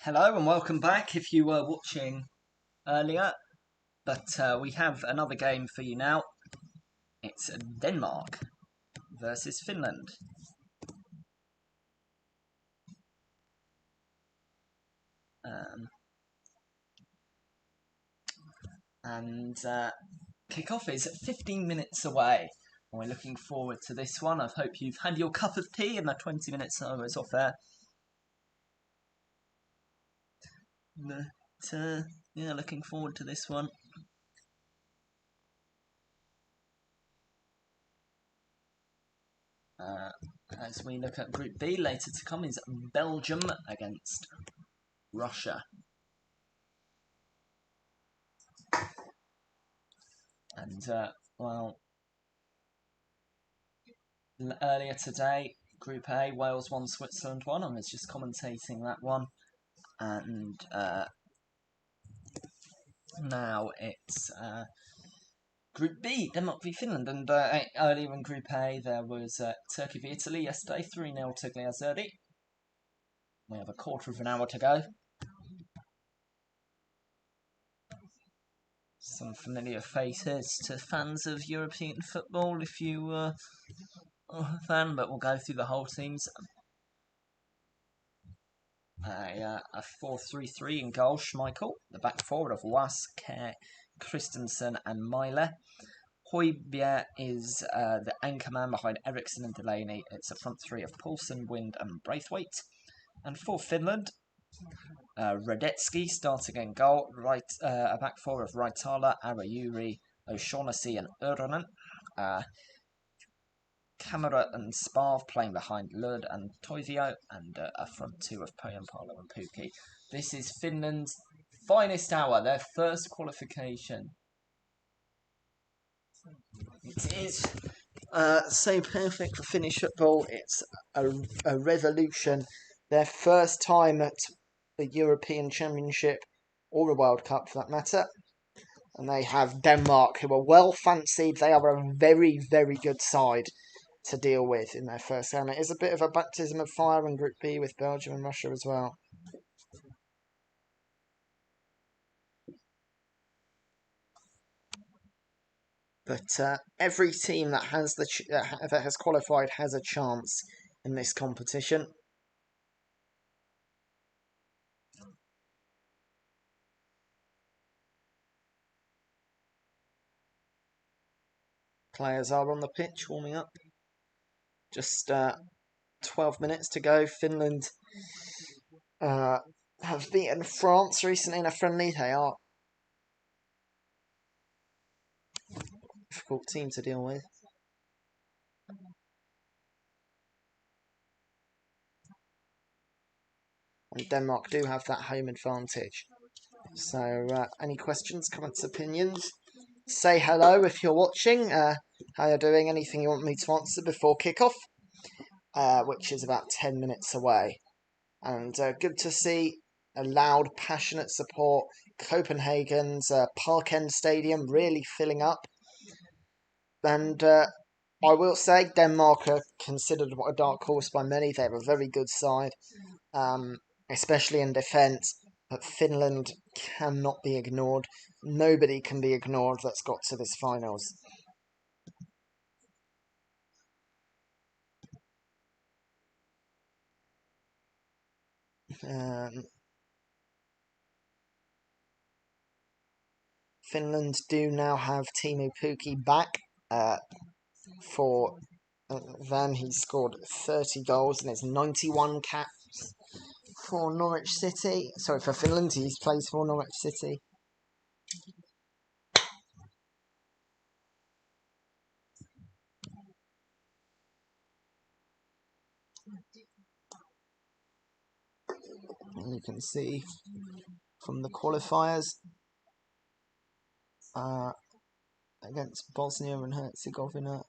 Hello and welcome back if you were watching earlier, but we have another game for you now. It's Denmark versus Finland. Um, and kickoff is 15 minutes away. We're looking forward to this one. I hope you've had your cup of tea in the 20 minutes I was off air. But yeah, looking forward to this one. As we look at Group B, later to come is Belgium against Russia. And, earlier today, Group A, Wales 1, Switzerland 1. I was just commentating that one. And now it's Group B, Denmark v Finland. And earlier in Group A, there was Turkey v Italy yesterday, 3-0 to Gliazerdi. We have a quarter of an hour to go. Some familiar faces to fans of European football if you are a fan, but we'll go through the whole teams. A 4-3-3 in goal, Schmeichel. The back forward of Was, Kjær, Christensen and Mæhle. Højbjerg is the anchor man behind Eriksson and Delaney. It's a front three of Poulsen, Wind and Braithwaite. And for Finland, Radetsky starting in goal. A back four of Raitala, Arajuri, O'Shaughnessy and Uronen. Camera and Sparv playing behind Lud and Toivio, and a front two of Poyampalo and Pukki. This is Finland's finest hour, their first qualification. It is so perfect for Finnish football. It's a revolution. Their first time at the European Championship or the World Cup for that matter. And they have Denmark, who are well fancied. They are a very, very good side to deal with in their first round. It is a bit of a baptism of fire in Group B with Belgium and Russia as well. But every team that has that has qualified has a chance in this competition. Players are on the pitch warming up. Just 12 minutes to go. Finland have beaten France recently in a friendly. They are a difficult team to deal with. And Denmark do have that home advantage. So, any questions, comments, opinions? Say hello if you're watching. How you're doing? Anything you want me to answer before kickoff, which is about 10 minutes away. And good to see a loud, passionate support. Copenhagen's Parken Stadium really filling up. And I will say Denmark are considered a dark horse by many. They're a very good side, especially in defence. But Finland cannot be ignored. Nobody can be ignored that's got to this finals. Finland do now have Teemu Pukki back for then. He scored 30 goals and it's 91 caps for Norwich City. Sorry, for Finland, he plays for Norwich City. And you can see from the qualifiers against Bosnia and Herzegovina,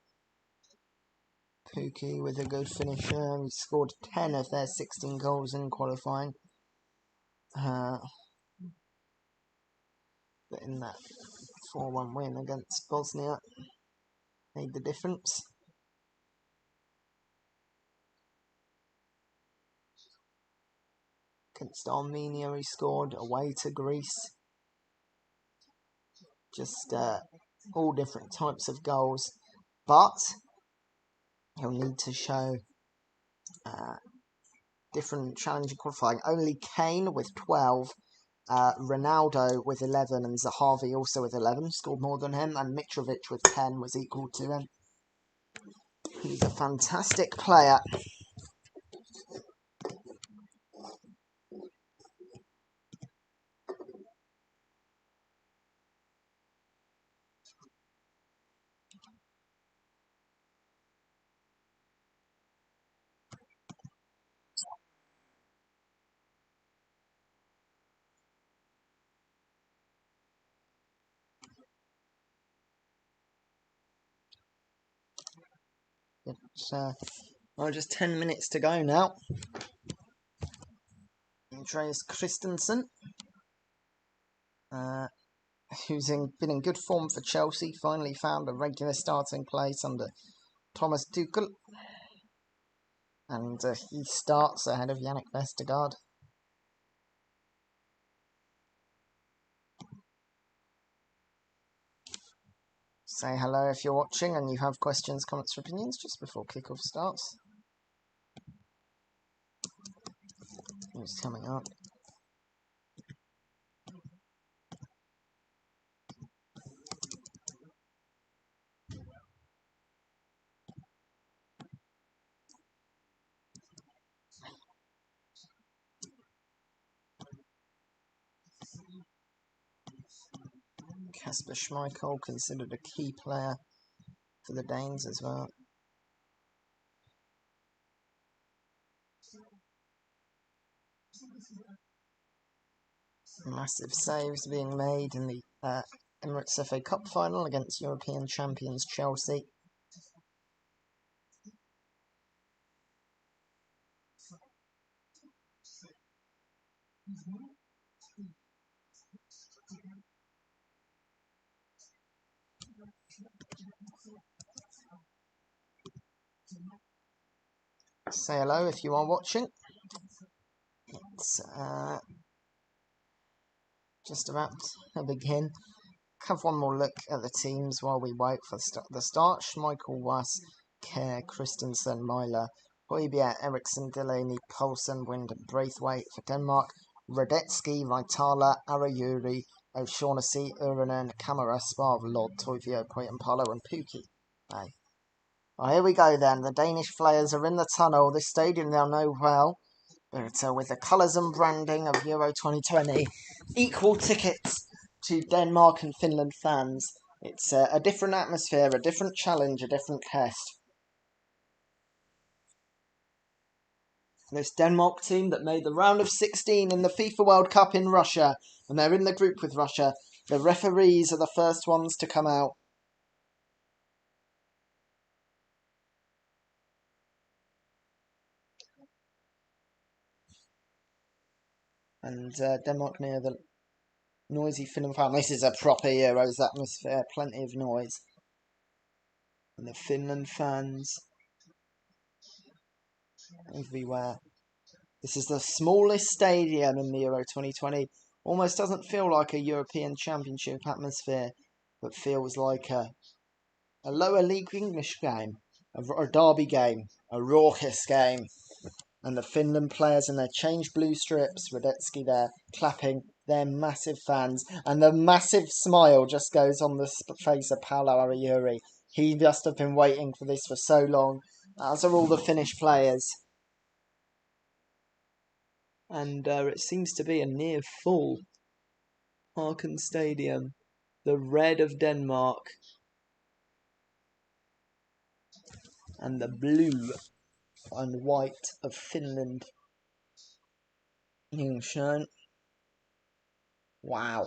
Pukki with a good finisher. He scored 10 of their 16 goals in qualifying. But in that 4-1 win against Bosnia, made the difference. Against Armenia he scored, away to Greece. Just all different types of goals. But he'll need to show different challenging qualifying. Only Kane with 12, Ronaldo with 11, and Zahavi also with 11 scored more than him, and Mitrovic with 10 was equal to him. He's a fantastic player. It's just 10 minutes to go now. Andreas Christensen, who's been in good form for Chelsea, finally found a regular starting place under Thomas Tuchel. And he starts ahead of Yannick Vestergaard. Say hello if you're watching and you have questions, comments, or opinions just before kickoff starts. Who's coming up? Kasper Schmeichel, considered a key player for the Danes as well. Massive saves being made in the Emirates FA Cup final against European champions Chelsea. Say hello if you are watching. It's just about to begin. Have one more look at the teams while we wait for the start. Schmeichel, Was, Kjær, Christensen, Myler, Højbjerg, Eriksson, Delaney, Poulsen, Wind and Braithwaite for Denmark. Radetzky, Raitala, Arayuri, O'Shaughnessy, Uronen, Kamara, Sparv, Lod, Toivio, Poyampalo and Pukki. Hey. Well, here we go then. The Danish players are in the tunnel. This stadium they'll know well. But with the colours and branding of Euro 2020, equal tickets to Denmark and Finland fans. It's a different atmosphere, a different challenge, a different test. This Denmark team that made the round of 16 in the FIFA World Cup in Russia, and they're in the group with Russia. The referees are the first ones to come out. And Denmark near the noisy Finland fan. This is a proper Euros atmosphere, plenty of noise. And the Finland fans everywhere. This is the smallest stadium in the Euro 2020. Almost doesn't feel like a European Championship atmosphere, but feels like a lower league English game, a derby game, a raucous game. And the Finland players in their changed blue strips, Radetzky there, clapping, they're massive fans. And the massive smile just goes on the face of Paolo Arayuri. He must have been waiting for this for so long, as are all the Finnish players. And it seems to be a near full Parken Stadium. The red of Denmark and the blue and white of Finland being shown. Wow.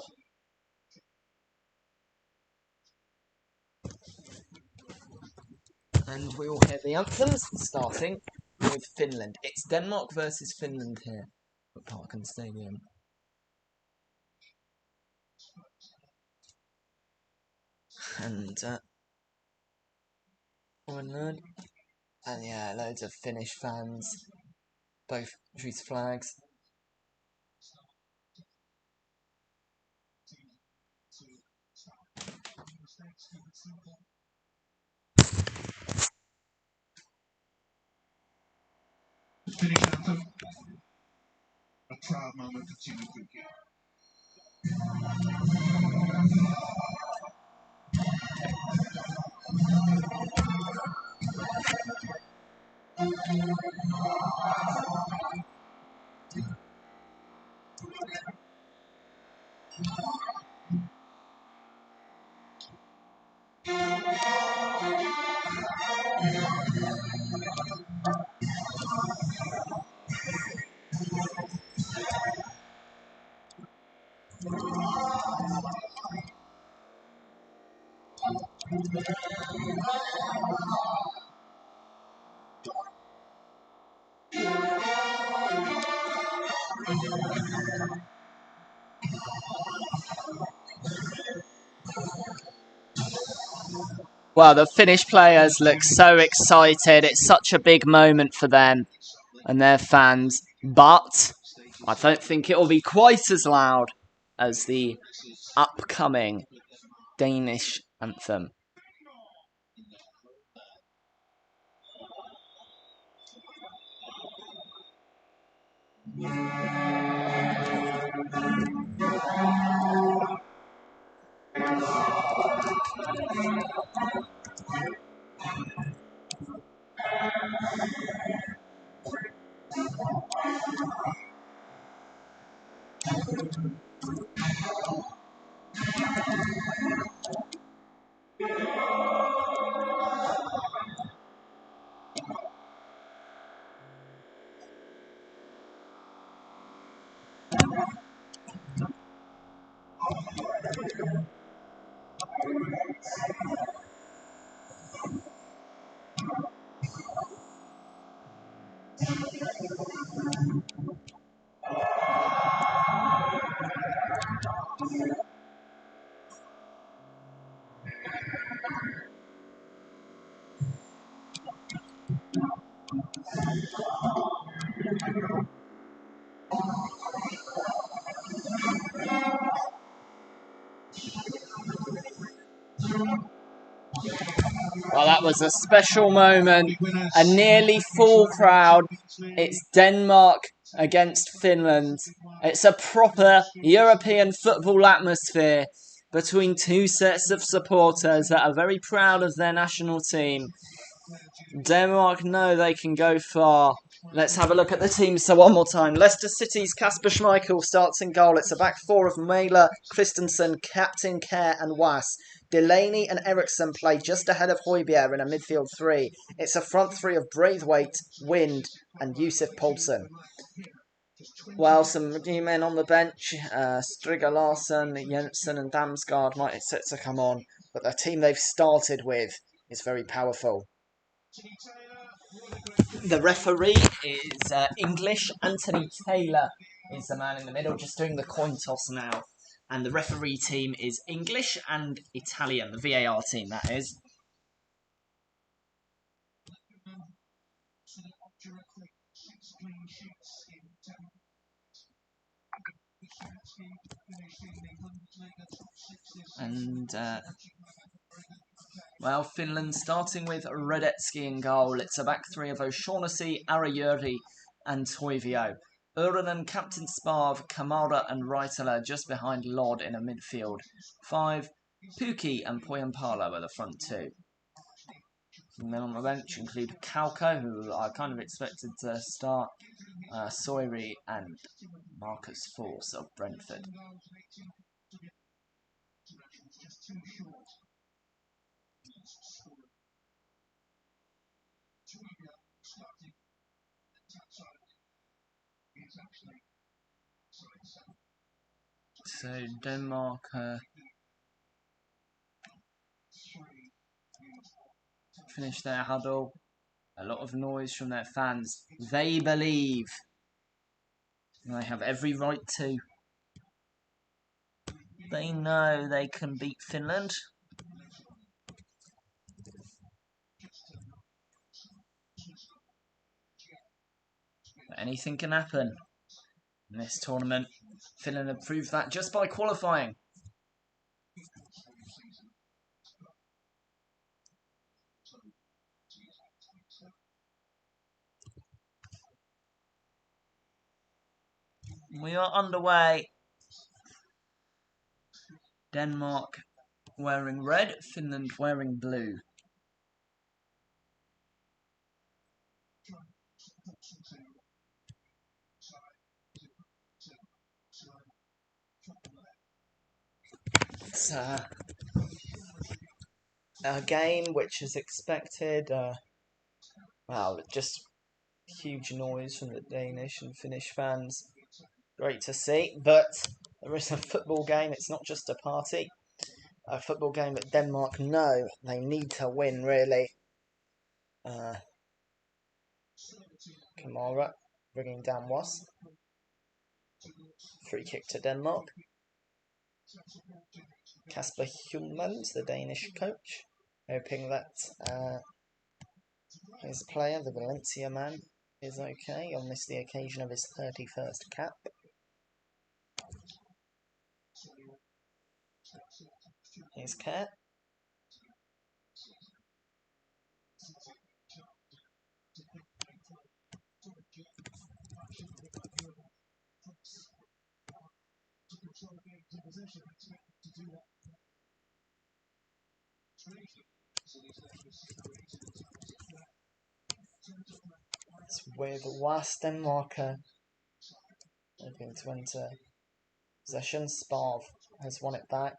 And we all hear the anthems, starting with Finland. It's Denmark versus Finland here at Parken Stadium. And yeah, loads of Finnish fans, both countries' flags. A proud moment for Team Cricket. Well, the Finnish players look so excited. It's such a big moment for them and their fans. But I don't think it will be quite as loud as the upcoming Danish anthem. Well, that was a special moment. A nearly full crowd. It's Denmark against Finland. It's a proper European football atmosphere between two sets of supporters that are very proud of their national team. Denmark know they can go far. Let's have a look at the teams so one more time. Leicester City's Kasper Schmeichel starts in goal. It's a back four of Mæhle, Christensen, Captain Kjær and Was. Delaney and Eriksson play just ahead of Højbjerg in a midfield three. It's a front three of Braithwaite, Wind and Yusuf Poulsen. Well, some new men on the bench. Striger Larsen, Jensen and Damsgaard might be set to come on. But the team they've started with is very powerful. The referee is English. Anthony Taylor is the man in the middle, just doing the coin toss now. And the referee team is English and Italian, the VAR team, that is. And, well, Finland starting with Radetsky in goal. It's a back three of O'Shaughnessy, Arajuri and Toivio. Uronen, Captain Sparv, Kamara and Reitala just behind Lod in a midfield. 5, Pukki and Poyampalo are the front two. And then on the bench include Kauko, who I kind of expected to start, Soiri and Marcus Force of Brentford. So Denmark finish their huddle. A lot of noise from their fans. They believe. And they have every right to. They know they can beat Finland. But anything can happen in this tournament. Finland have proved that just by qualifying. We are underway. Denmark wearing red, Finland wearing blue. It's a game which is expected. Well, just huge noise from the Danish and Finnish fans. Great to see, but there is a football game. It's not just a party. A football game that Denmark know they need to win, really. Kamara bringing down Was. Free kick to Denmark. Kasper Hjulmand, the Danish coach, hoping that his player, the Valencia man, is okay on this, the occasion of his 31st cap. Here's Kerr. It's with Was. Denmark looking to enter possession. Sparv has won it back.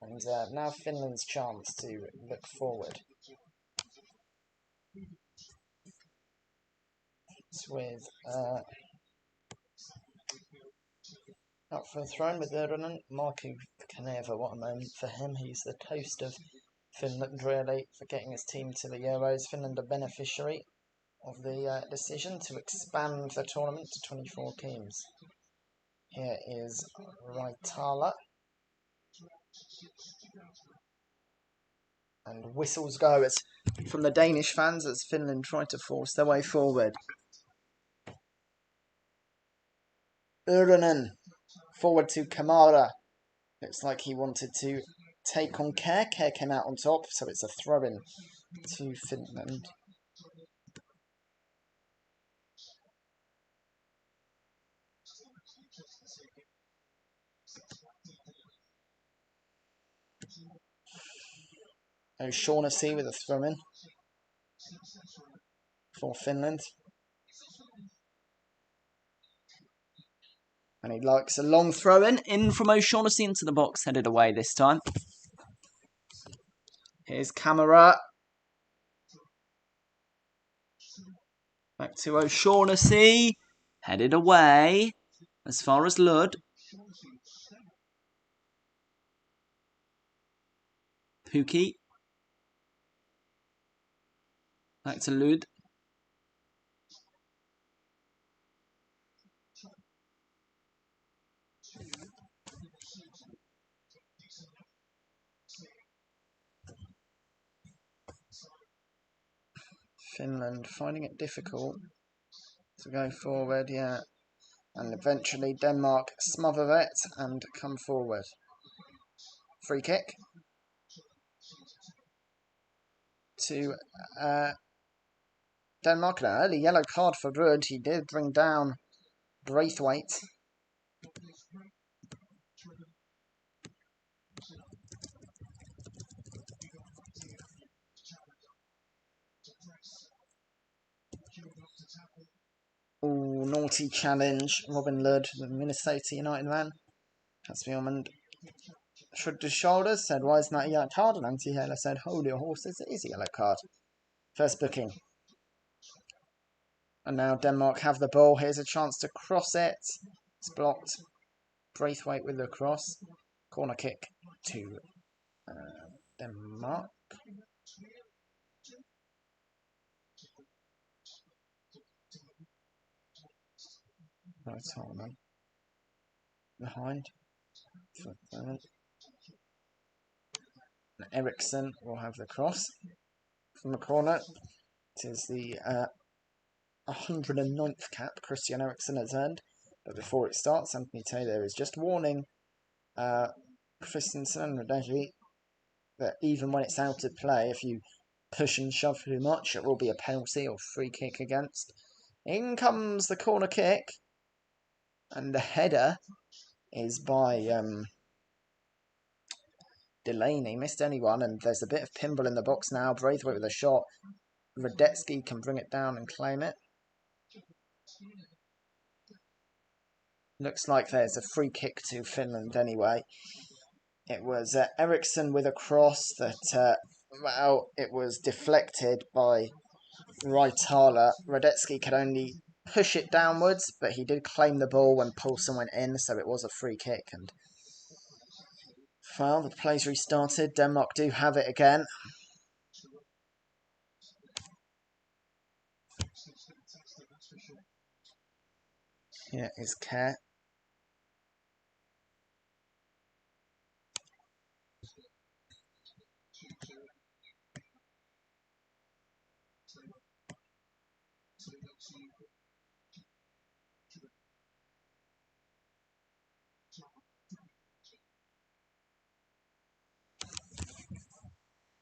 And now Finland's chance to look forward. It's with up for the throne with Erdogan. Markku Kanerva, what a moment for him. He's the toast of Finland, really, for getting his team to the Euros. Finland a beneficiary of the decision to expand the tournament to 24 teams. Here is Raitala. And whistles go from the Danish fans as Finland try to force their way forward. Urinen forward to Kamara. Looks like he wanted to take on Kerr. Kerr came out on top, so it's a throw-in to Finland. O'Shaughnessy with a throw-in for Finland. And he likes a long throw-in. In from O'Shaughnessy into the box, headed away this time. Here's Kamara. Back to O'Shaughnessy. Headed away as far as Lud. Pookie. Back to Lud. Finland finding it difficult to go forward, yeah. And eventually Denmark smother it and come forward. Free kick to Denmark. An early yellow card for Ruud. He did bring down Braithwaite. Ooh, naughty challenge. Robin Lud, the Minnesota United man. Kasper shrugged his shoulders, said, "Why isn't that a yellow card?" And Anti-Hela said, "Hold your horses, it is a yellow card." First booking. And now Denmark have the ball. Here's a chance to cross it. It's blocked. Braithwaite with the cross. Corner kick to Denmark. Right, Harman. Behind. For the moment. Eriksson will have the cross from the corner. It is the 109th cap Christian Eriksen has earned. But before it starts, Anthony Taylor is just warning Christensen and Radeji that even when it's out of play, if you push and shove too much, it will be a penalty or free kick against. In comes the corner kick. And the header is by Delaney. Missed anyone, and there's a bit of pinball in the box now. Braithwaite with a shot. Radetzky can bring it down and claim it. Looks like there's a free kick to Finland anyway. It was Eriksson with a cross that, well, it was deflected by Raitala. Radetzky could only push it downwards, but he did claim the ball when Poulsen went in, so it was a free kick. And well, the play's restarted. Denmark do have it again. Here is Kerr.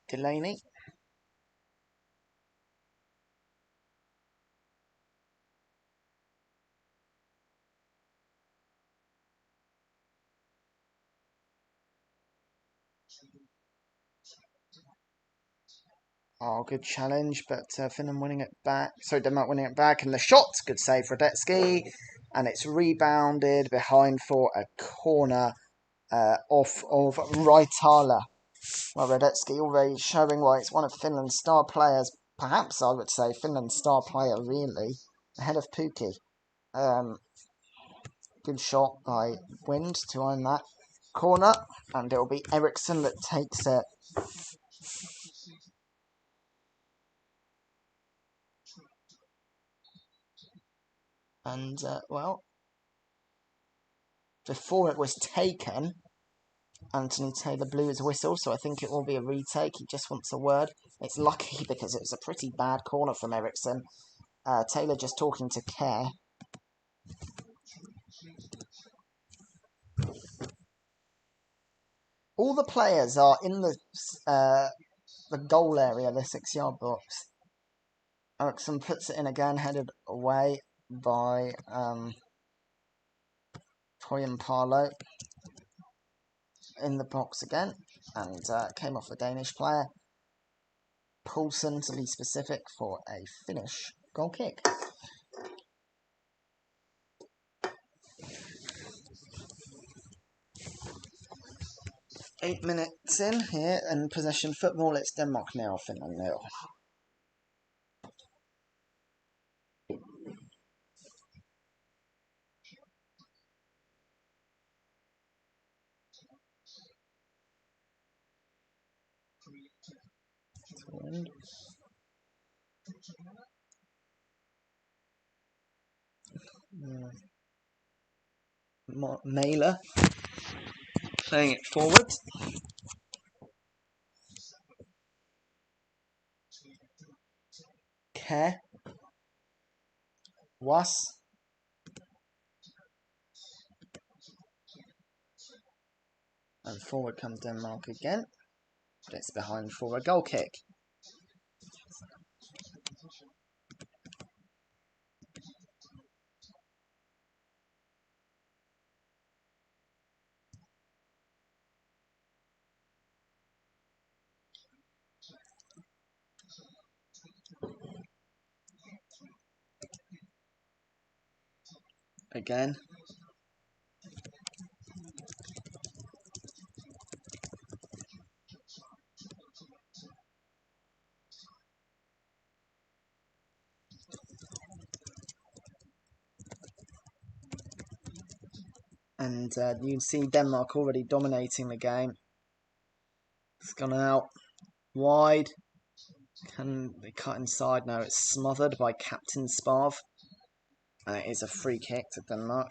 Delaney. Oh, good challenge, but Finland winning it back. Sorry, Denmark winning it back, and the shot, good save Radetzky, and it's rebounded behind for a corner off of Raitala. Well, Radetzky already showing why it's one of Finland's star players. Perhaps I would say Finland's star player, really, ahead of Pukki. Good shot by Wind to own that corner, and it'll be Eriksson that takes it. And, well, before it was taken, Anthony Taylor blew his whistle, so I think it will be a retake. He just wants a word. It's lucky because it was a pretty bad corner from Eriksson. Taylor just talking to Kerr. All the players are in the goal area, the 6-yard box. Eriksson puts it in again, headed away by Poyenpalo. In the box again, and came off the Danish player. Poulsen, to be specific, for a Finnish goal kick. Eight minutes in here, and possession football. It's Denmark 0, Finland 0. Mailer playing it forward. Kerr. Was. And forward comes Denmark again. But it's behind for a goal kick. Again. And you can see Denmark already dominating the game. It's gone out wide. Can they cut inside now? It's smothered by Captain Sparv. And it is a free kick to Denmark.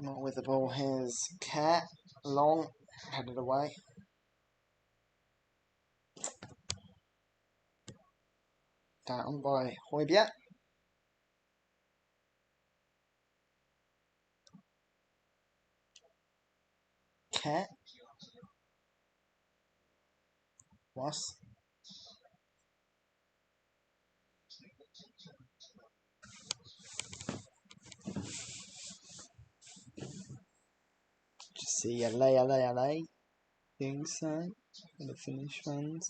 Not with the ball. Here's Cat. Long. Headed away. Down by Højbjerg. Cat. Was. Just see LA. Doing so. For the Finnish fans.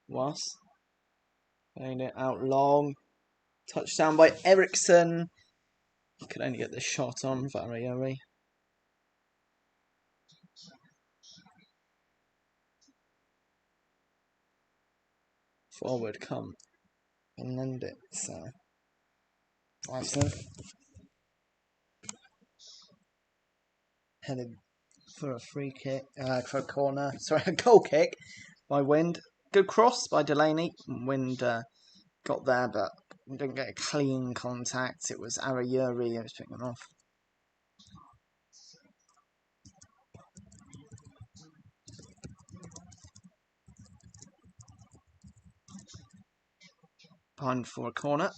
Was. Playing it out long. Touchdown by Eriksson. He could only get the shot on Varieri. Forward come. And it. So. Iceland. Headed for a free kick. For a corner. Sorry, a goal kick by Wind. Good cross by Delaney. Wind got there, but didn't get a clean contact. It was Arayuri who was picking them off. Behind for a corner.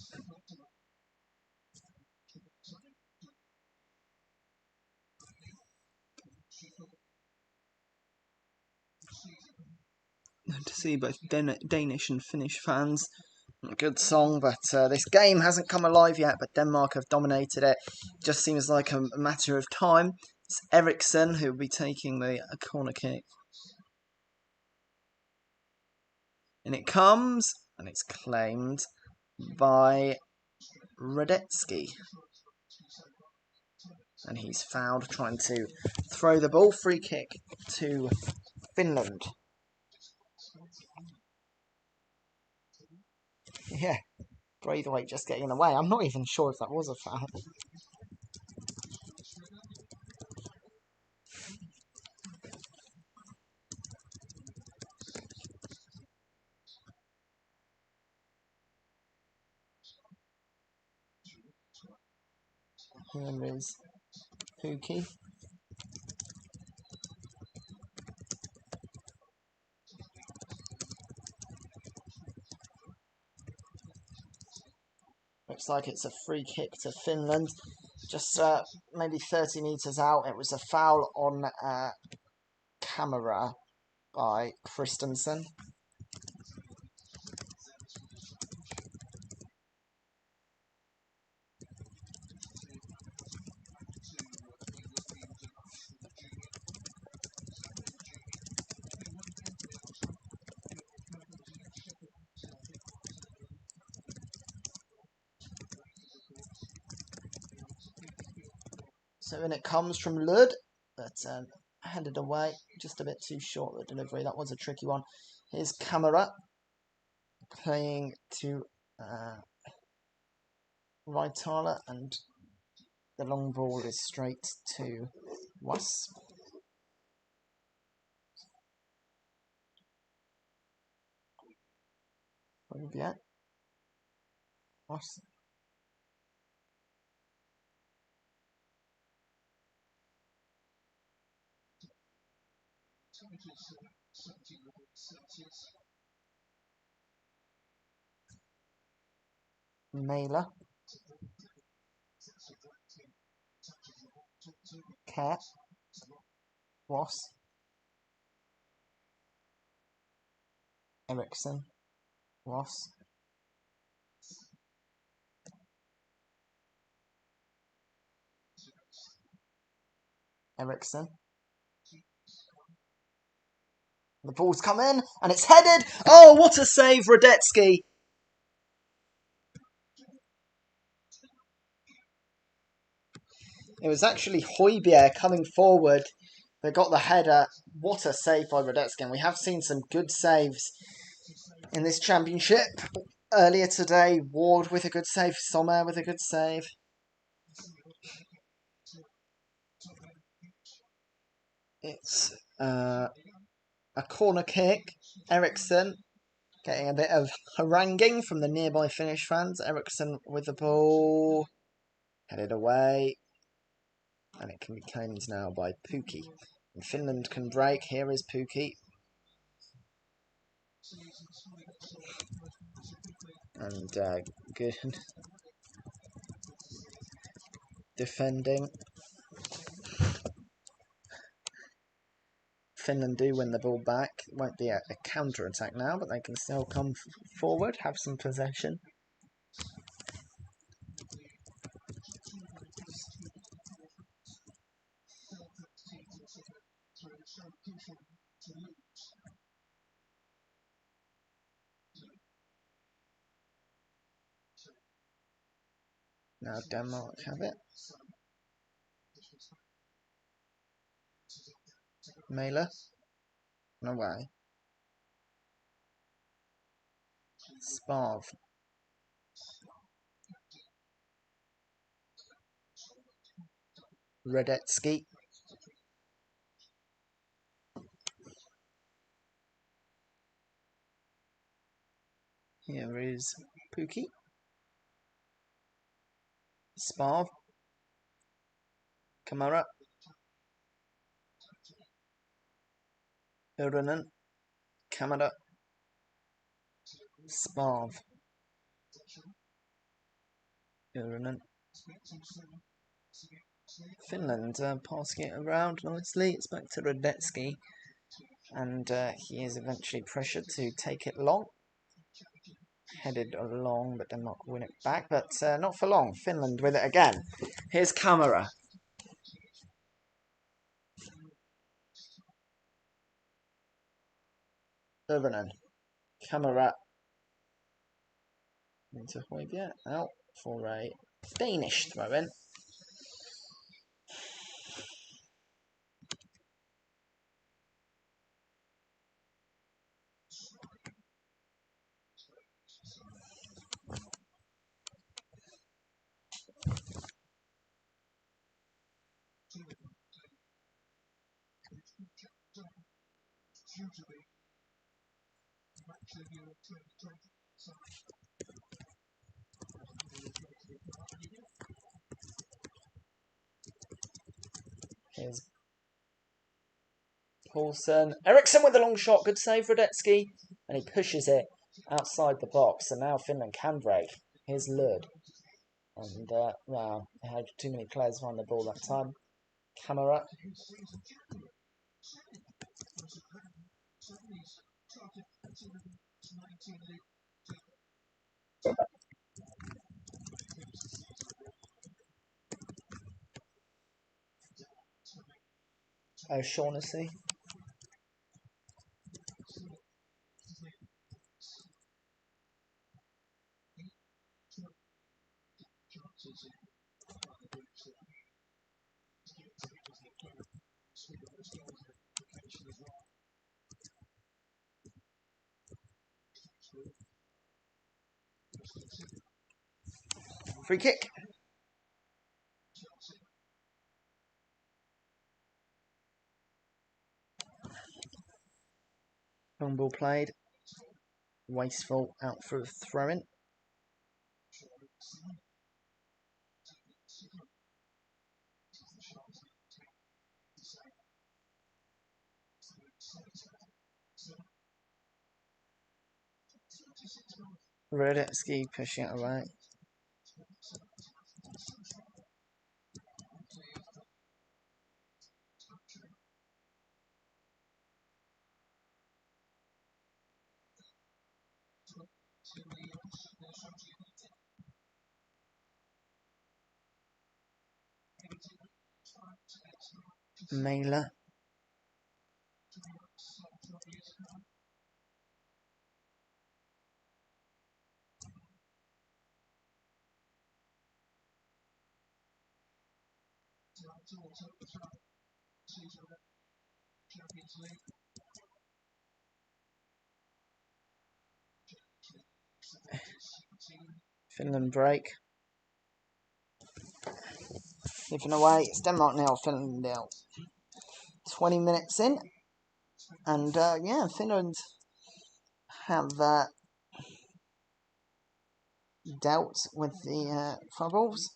To see both Danish and Finnish fans. A good song, but this game hasn't come alive yet, but Denmark have dominated it. Just seems like a matter of time. It's Eriksson who will be taking the corner kick. And it comes, and it's claimed by Radetzky. And he's fouled trying to throw the ball. Free kick to Finland. Yeah, Braithwaite just getting in the way. I'm not even sure if that was a foul. Here is Pookie. Looks like it's a free kick to Finland. Just maybe 30 metres out. It was a foul on camera by Christensen. So then it comes from Lud, but headed away, just a bit too short the delivery. That was a tricky one. Here's Camera playing to Reitala, and the long ball is straight to Wasp. Yeah. Wasp. Mailer. Cat. Ross. Eriksson. Ross. Eriksson. The ball's come in, and it's headed. Oh, what a save, Radetzky. It was actually Højbjerg coming forward. They got the header. What a save by Radetzky. And we have seen some good saves in this championship. Earlier today, Ward with a good save. Sommer with a good save. It's a corner kick. Eriksson Getting a bit of haranguing from the nearby Finnish fans. Eriksson with the ball. Headed away. And it can be claimed now by Pukki. And Finland can break. Here is Pukki. And good defending. Finland do win the ball back. It won't be a counter-attack now, but they can still come forward, have some possession. Now Denmark have it. Mailer. No way. Sparv. Redetsky. Here is Pukki. Sparv. Kamara. Uranen. Kamara. Sparv. Uranen. Finland passing it around nicely. It's back to Redetsky. And he is eventually pressured to take it long. Headed along, but Denmark will win it back. But not for long. Finland with it again. Here's Kamara. Uranen. Kamara. Into Højbjerg. Out for a Danish throw-in. Here's Paulson. Eriksson with a long shot. Good save, Redetsky. And he pushes it outside the box. And now Finland can break. Here's Lud. And, wow, they had too many players behind the ball that time. Kamara. O'Shaughnessy. Free kick. Long ball played. Wasteful out for a throw-in. Redetsky pushing it away. Mailer. Finland break. Giving away. It's Denmark nil, Finland nil. 20 minutes in. And yeah, Finland have dealt with the troubles.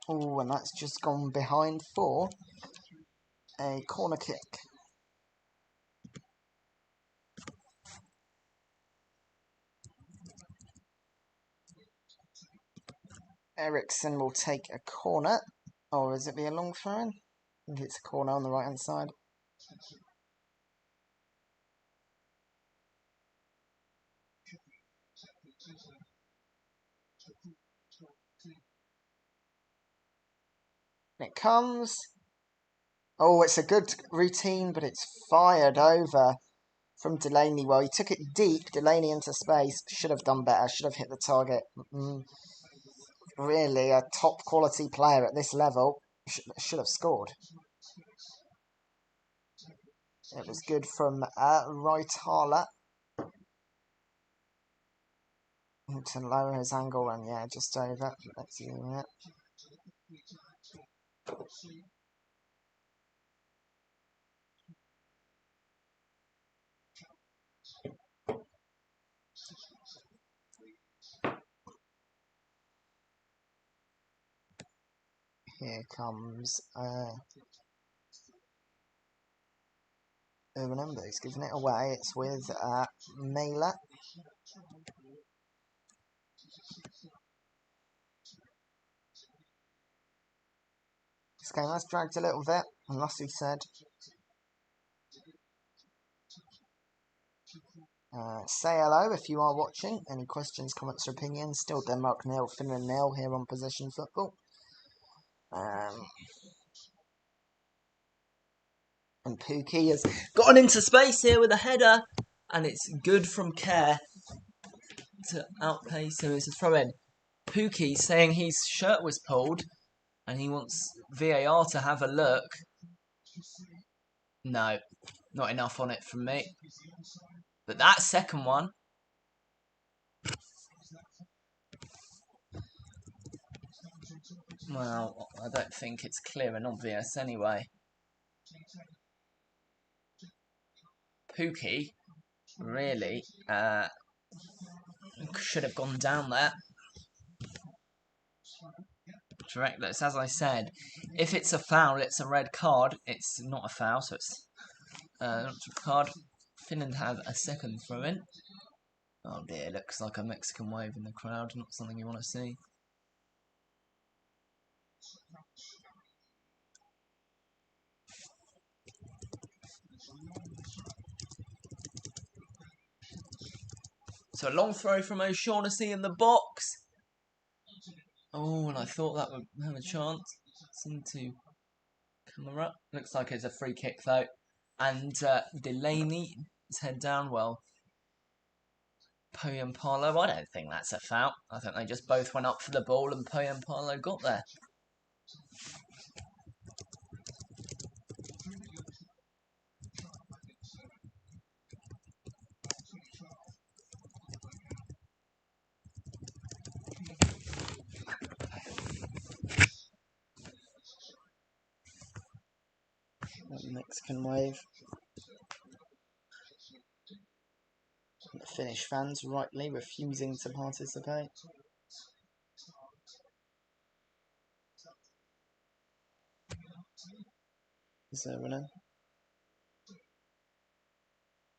Oh, and that's just gone behind for a corner kick. Ericsson will take a corner. Or is it be a long throw in? I think it's a corner on the right hand side. It comes. Oh, it's a good routine, but it's fired over from Delaney. Well, he took it deep, Delaney into space. Should have done better, should have hit the target. Really, a top quality player at this level should have scored. It was good from Reitala to lower his angle, and yeah, just over. Let's see that. Here comes remember, he's giving it away. It's with Mailer. This game has dragged a little bit, unless he said. Say hello if you are watching. Any questions, comments, or opinions? Still Denmark 0, Finland 0 here on Possession Football. And Pookie has gotten into space here with a header, and it's good from Kerr to outpace him. It's a throw in. Pookie saying his shirt was pulled, and he wants VAR to have a look. No, not enough on it from me. But that second one. Well, I don't think it's clear and obvious anyway. Pookie really should have gone down there. Directless, as I said, if it's a foul, it's a red card. It's not a foul, so it's not a card. Finland have a second throw in. Oh dear, looks like a Mexican wave in the crowd. Not something you want to see. So a long throw from O'Shaughnessy in the box. Oh, and I thought that would have a chance. Seemed to come up. Looks like it's a free kick though. And Delaney is head down. Well, Poyampalo, I don't think that's a foul. I think they just both went up for the ball and Poyampalo got there. Mexican wave. The Finnish fans rightly refusing to participate. Zerina.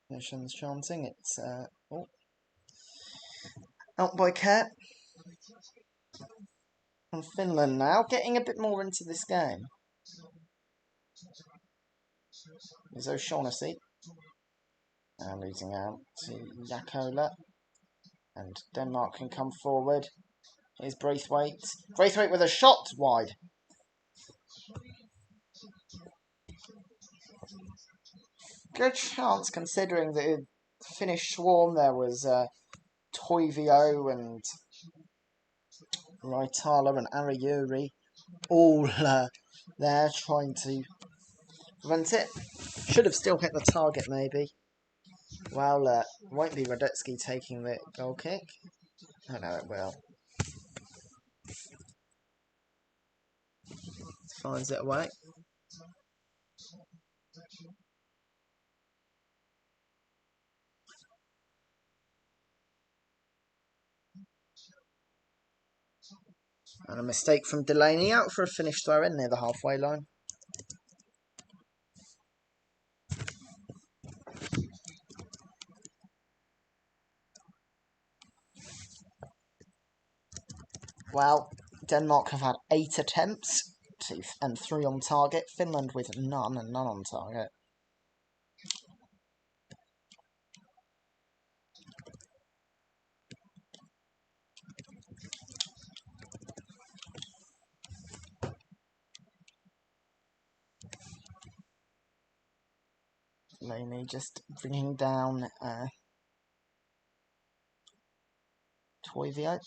Nations chanting. It's out by Kerr. And Finland now getting a bit more into this game. There's O'Shaughnessy. And losing out to Jakola. And Denmark can come forward. Here's Braithwaite. Braithwaite with a shot wide. Good chance considering that Finnish swarm, there was Toivio and Raitala and Arayuri, all there trying to prevent it. Should have still hit the target, maybe. Well, won't be Radetzky taking the goal kick. Oh no, it will. Finds it away. And a mistake from Delaney, out for a Finnish throw-in near the halfway line. Well, Denmark have had 8 attempts and 3 on target. Finland with none and none on target. Delaney just bringing down Toivio.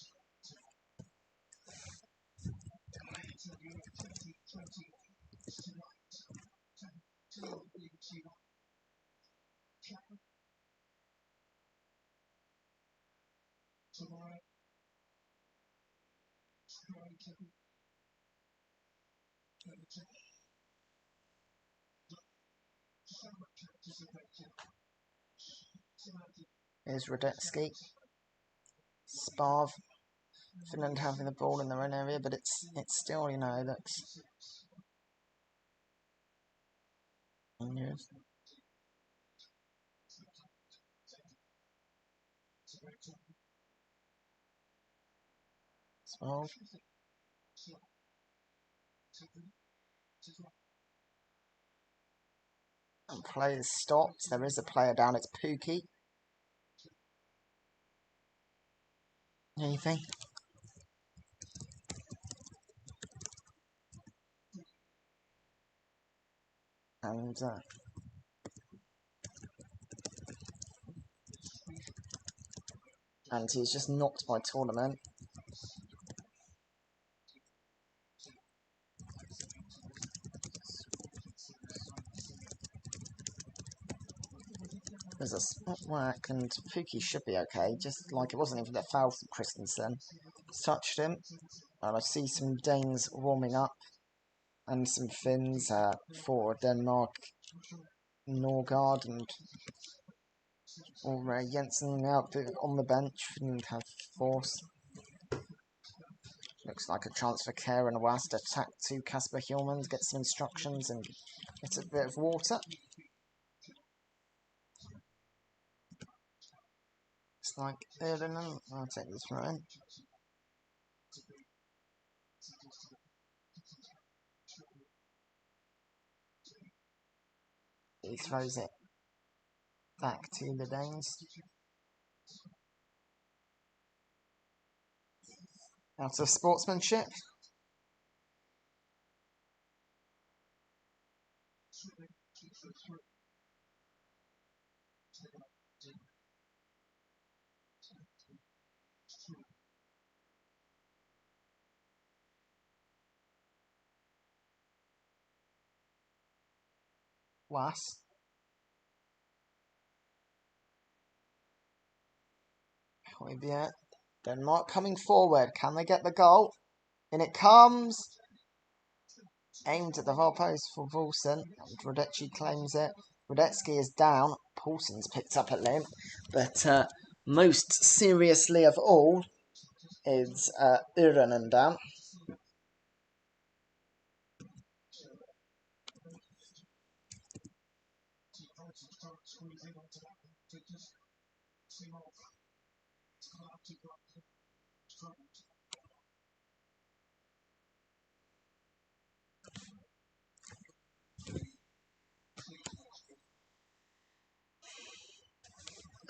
Here's Radetzky. Sparv. Finland having the ball in their own area, but it's still, you know, that's... Sparv. And play is stopped. There is a player down. It's Pookie. Anything? And he's just knocked by Tournament. There's a spot whack, and Pookie should be okay, just like it wasn't even a foul from Christensen. Touched him, and I see some Danes warming up, and some Finns for Denmark, Norgard, and Jensen out on the bench, and have force. Looks like a chance for Kerr and Wast to attack to Kasper Hjulmand, get some instructions, and get a bit of water. It's like Erdogan. I'll take this right in. He throws it back to the Danes. Out of sportsmanship. Was. Højbjerg. Denmark coming forward. Can they get the goal? In it comes. Aimed at the far post for Poulsen. And Radetzky claims it. Radetzky is down. Poulsen's picked up a limb. But most seriously of all is Uranen down.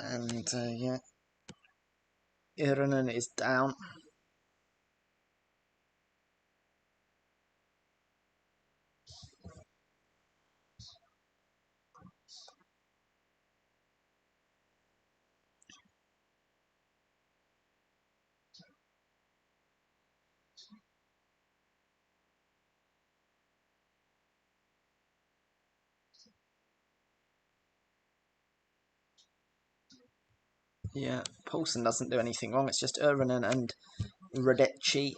And yeah, Uranen is down. Yeah, Poulsen doesn't do anything wrong. It's just Urinen and Radetzky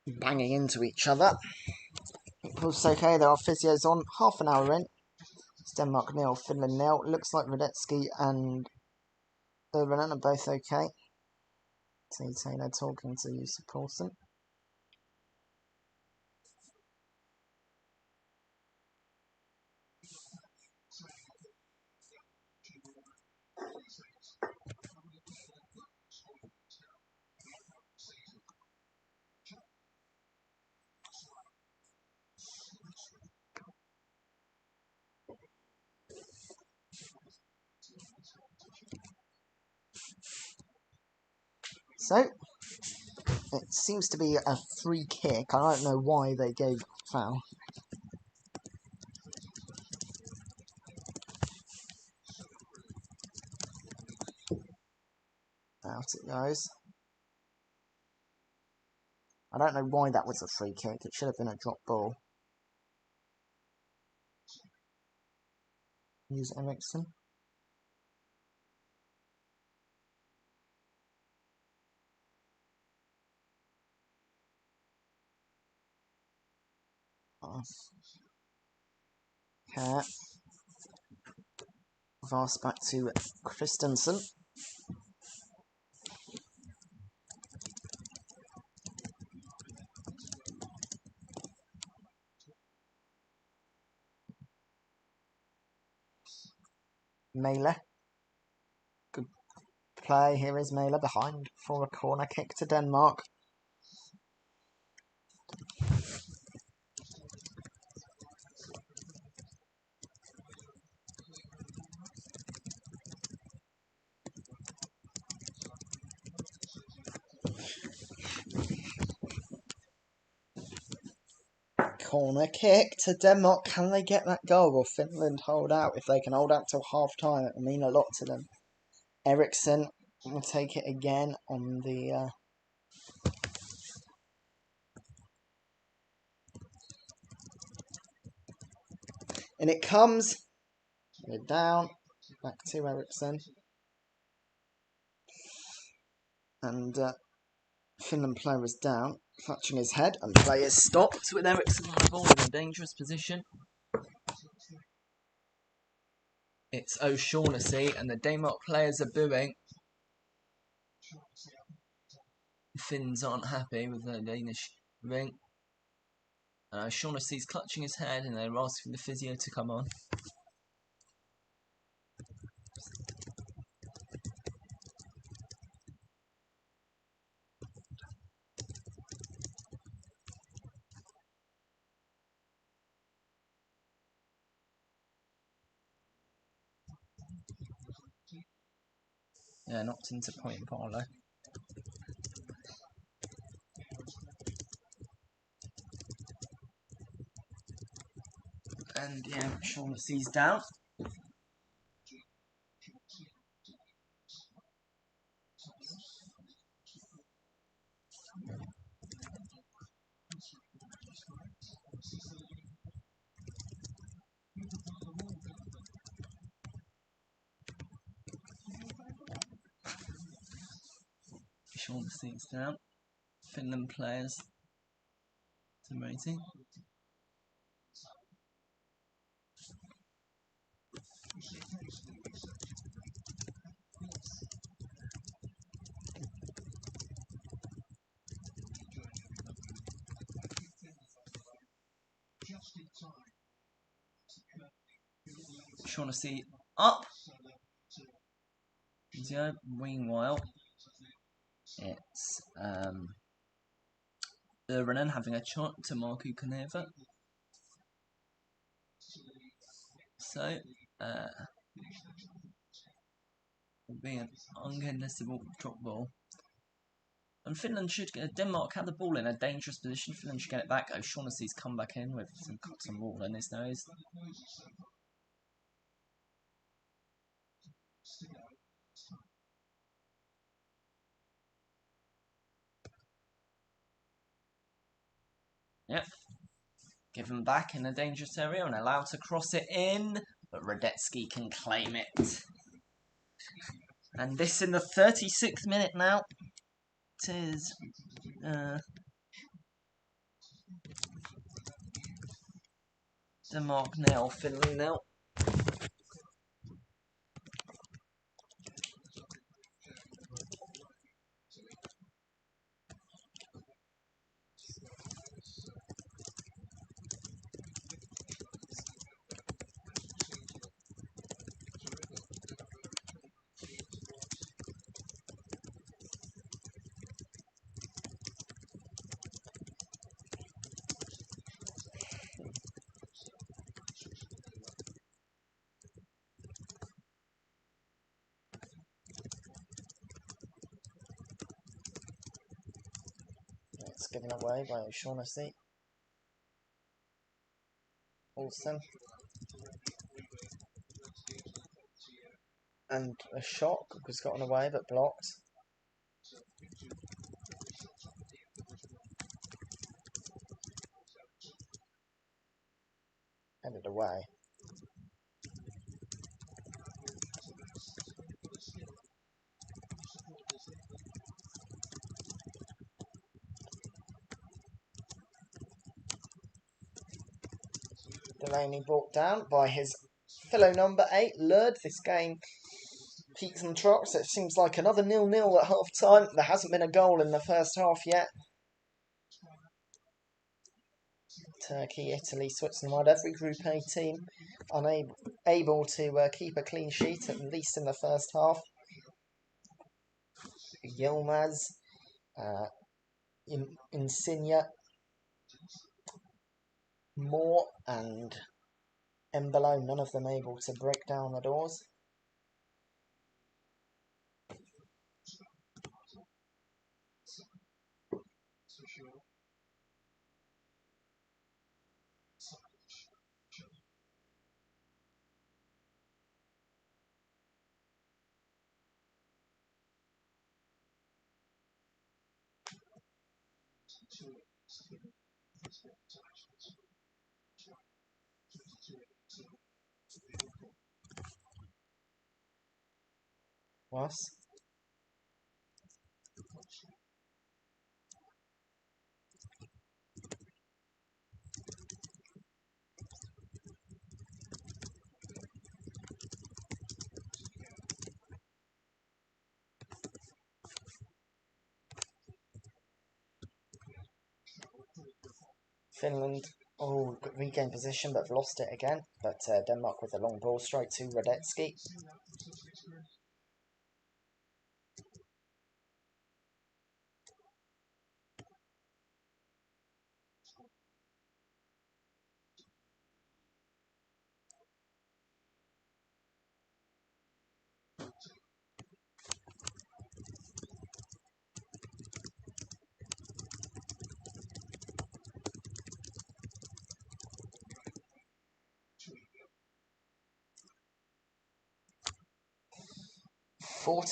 banging into each other. It looks okay. There are physios on. Half an hour in. It's Denmark 0, Finland 0. Looks like Radetzky and Urinen are both okay. See Taylor talking to Yusuf Poulsen. So, it seems to be a free kick. I don't know why they gave foul. Out it goes. I don't know why that was a free kick. It should have been a drop ball. Use Eriksson. Care. Vast back to Christensen. Mailer. Good play. Here is Mailer behind for a corner kick to Denmark. Corner kick to Denmark. Can they get that goal? Will Finland hold out? If they can hold out till half time, it will mean a lot to them. Eriksson will take it again on the. And it comes. They're down. Back to Eriksson. And Finland player is down, clutching his head, and play is stopped with Eriksson on the ball in a dangerous position. It's O'Shaughnessy, and the Denmark players are booing. The Finns aren't happy with the Danish ring. O'Shaughnessy's clutching his head, and they're asking the physio to come on. Yeah, knocked into point Barlow. And yeah, Shaughnessy's down. Shaughnessy's down. Finland players celebrating. Shaughnessy up. Meanwhile, it's Urinen having a shot to Markku Kanerva. So, will be an uncontestable drop ball. And Finland should get Denmark had the ball in a dangerous position. Finland should get it back. O'Shaughnessy's come back in with some cotton wool in his nose. Yep. Given back in a dangerous area and allowed to cross it in. but Radetzky can claim it. And this in the 36th minute now. It is Denmark 0, Finland 0. It's given away by O'Shaughnessy. Olsen. And a shot was gotten away but blocked. Headed away. Delaney brought down by his fellow number 8, Lurd. This game peaks and troughs. It seems like another 0-0 at half time. There hasn't been a goal in the first half yet. Turkey, Italy, Switzerland, every Group A team unable to keep a clean sheet, at least in the first half. Yilmaz, Insigne, Moore and Embolo, none of them able to break down the doors. Was? Finland, regained position but have lost it again. But Denmark with a long ball straight to Radetzky.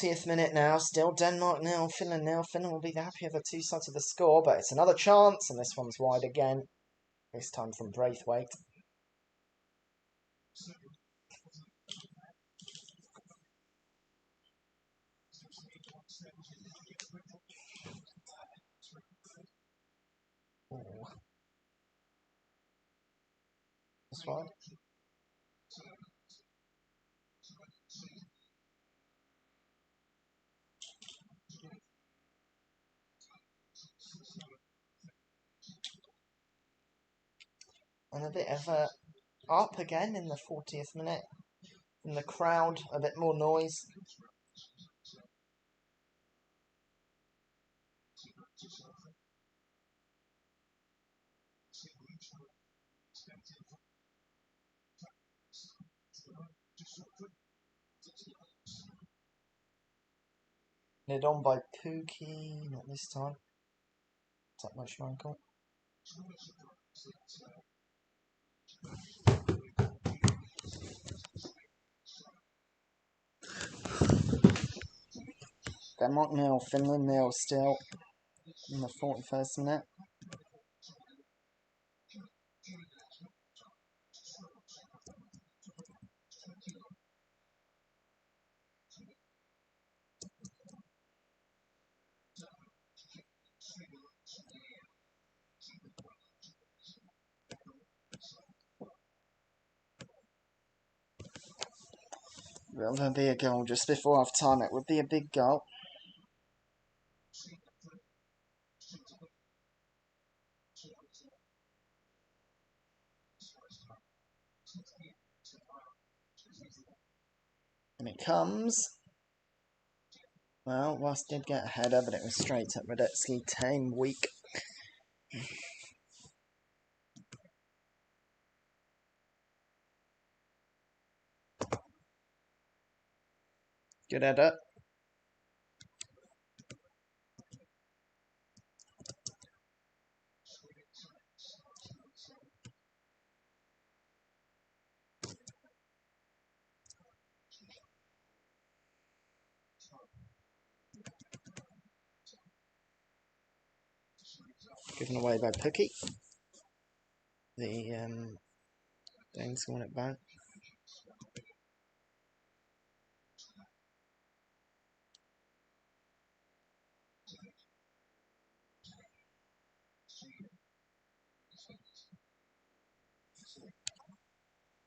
th minute now, still Denmark 0, Finland 0. Finland will be the happier of the two sides of the score, but it's another chance, and this one's wide again. This time from Braithwaite. Ooh. This one. And a bit of a up again in the 40th minute. From the crowd, a bit more noise. Led on by Pookie, not this time. That much Michael. Denmark 0, Finland 0 still in the 41st minute. Will there be a goal just before half time? It would be a big goal. And it comes. Well, Ross did get a header, but it was straight at Radetzky. Tame, weak. Good header. Given away by Pookie. The Danes want it back.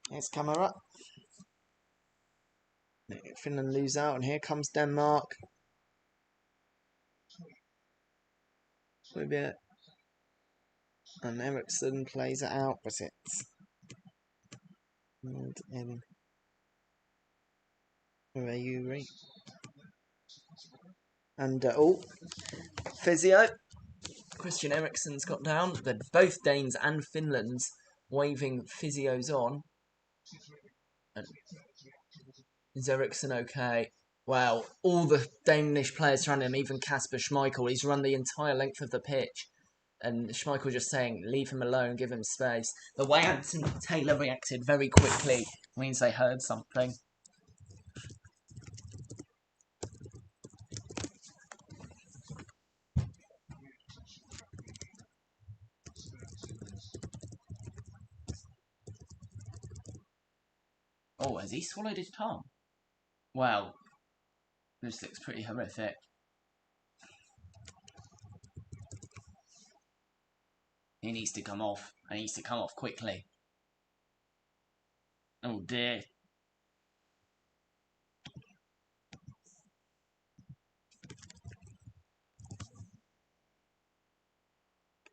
Here's Camera. Finland lose out, and here comes Denmark. With it. And Eriksson plays it out, but it's in Uri. And physio. Christian Eriksson's got down. But both Danes and Finland's waving physios on. And is Eriksson okay? Well, all the Danish players surround him, even Kasper Schmeichel. He's run the entire length of the pitch. And Schmeichel just saying, leave him alone, give him space. The way Anthony Taylor reacted very quickly means they heard something. Oh, has he swallowed his tongue? Well, this looks pretty horrific. He needs to come off. And he needs to come off quickly. Oh dear.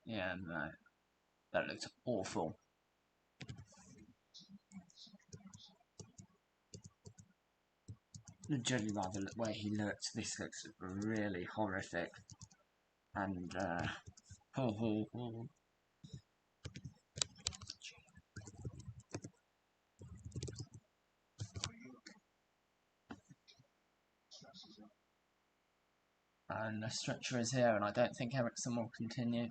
Yeah, no. That looks awful. Judging by the way he looked, this looks really horrific. And, And the stretcher is here, and I don't think Eriksson will continue.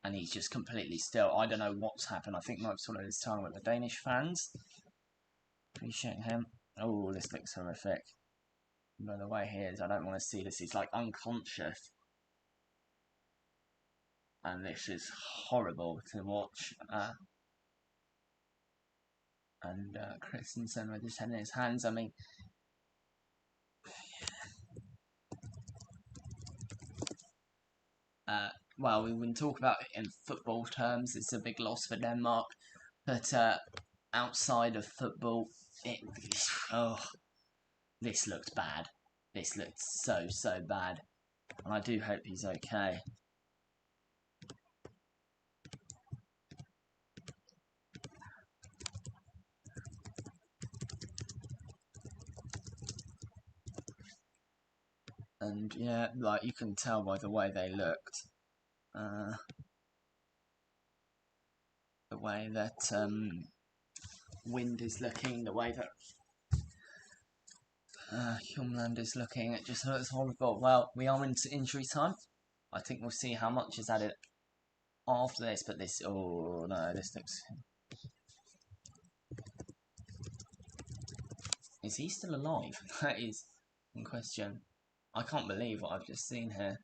And he's just completely still. I don't know what's happened. I think Mike's swallowed his tongue with the Danish fans. Appreciate him. Oh, this looks horrific. By the way he is, I don't want to see this. He's like unconscious. And this is horrible to watch. And Christensen with his head in his hands. I mean, well, we wouldn't talk about it in football terms. It's a big loss for Denmark. But outside of football, this looked bad. This looked so bad. And I do hope he's okay. And yeah, like you can tell by the way they looked. The way that Wind is looking, the way that Hjumland is looking, it just looks horrible. Well, we are into injury time. I think we'll see how much is added after this, but this, oh no, this looks... Is he still alive? That is in question. I can't believe what I've just seen here.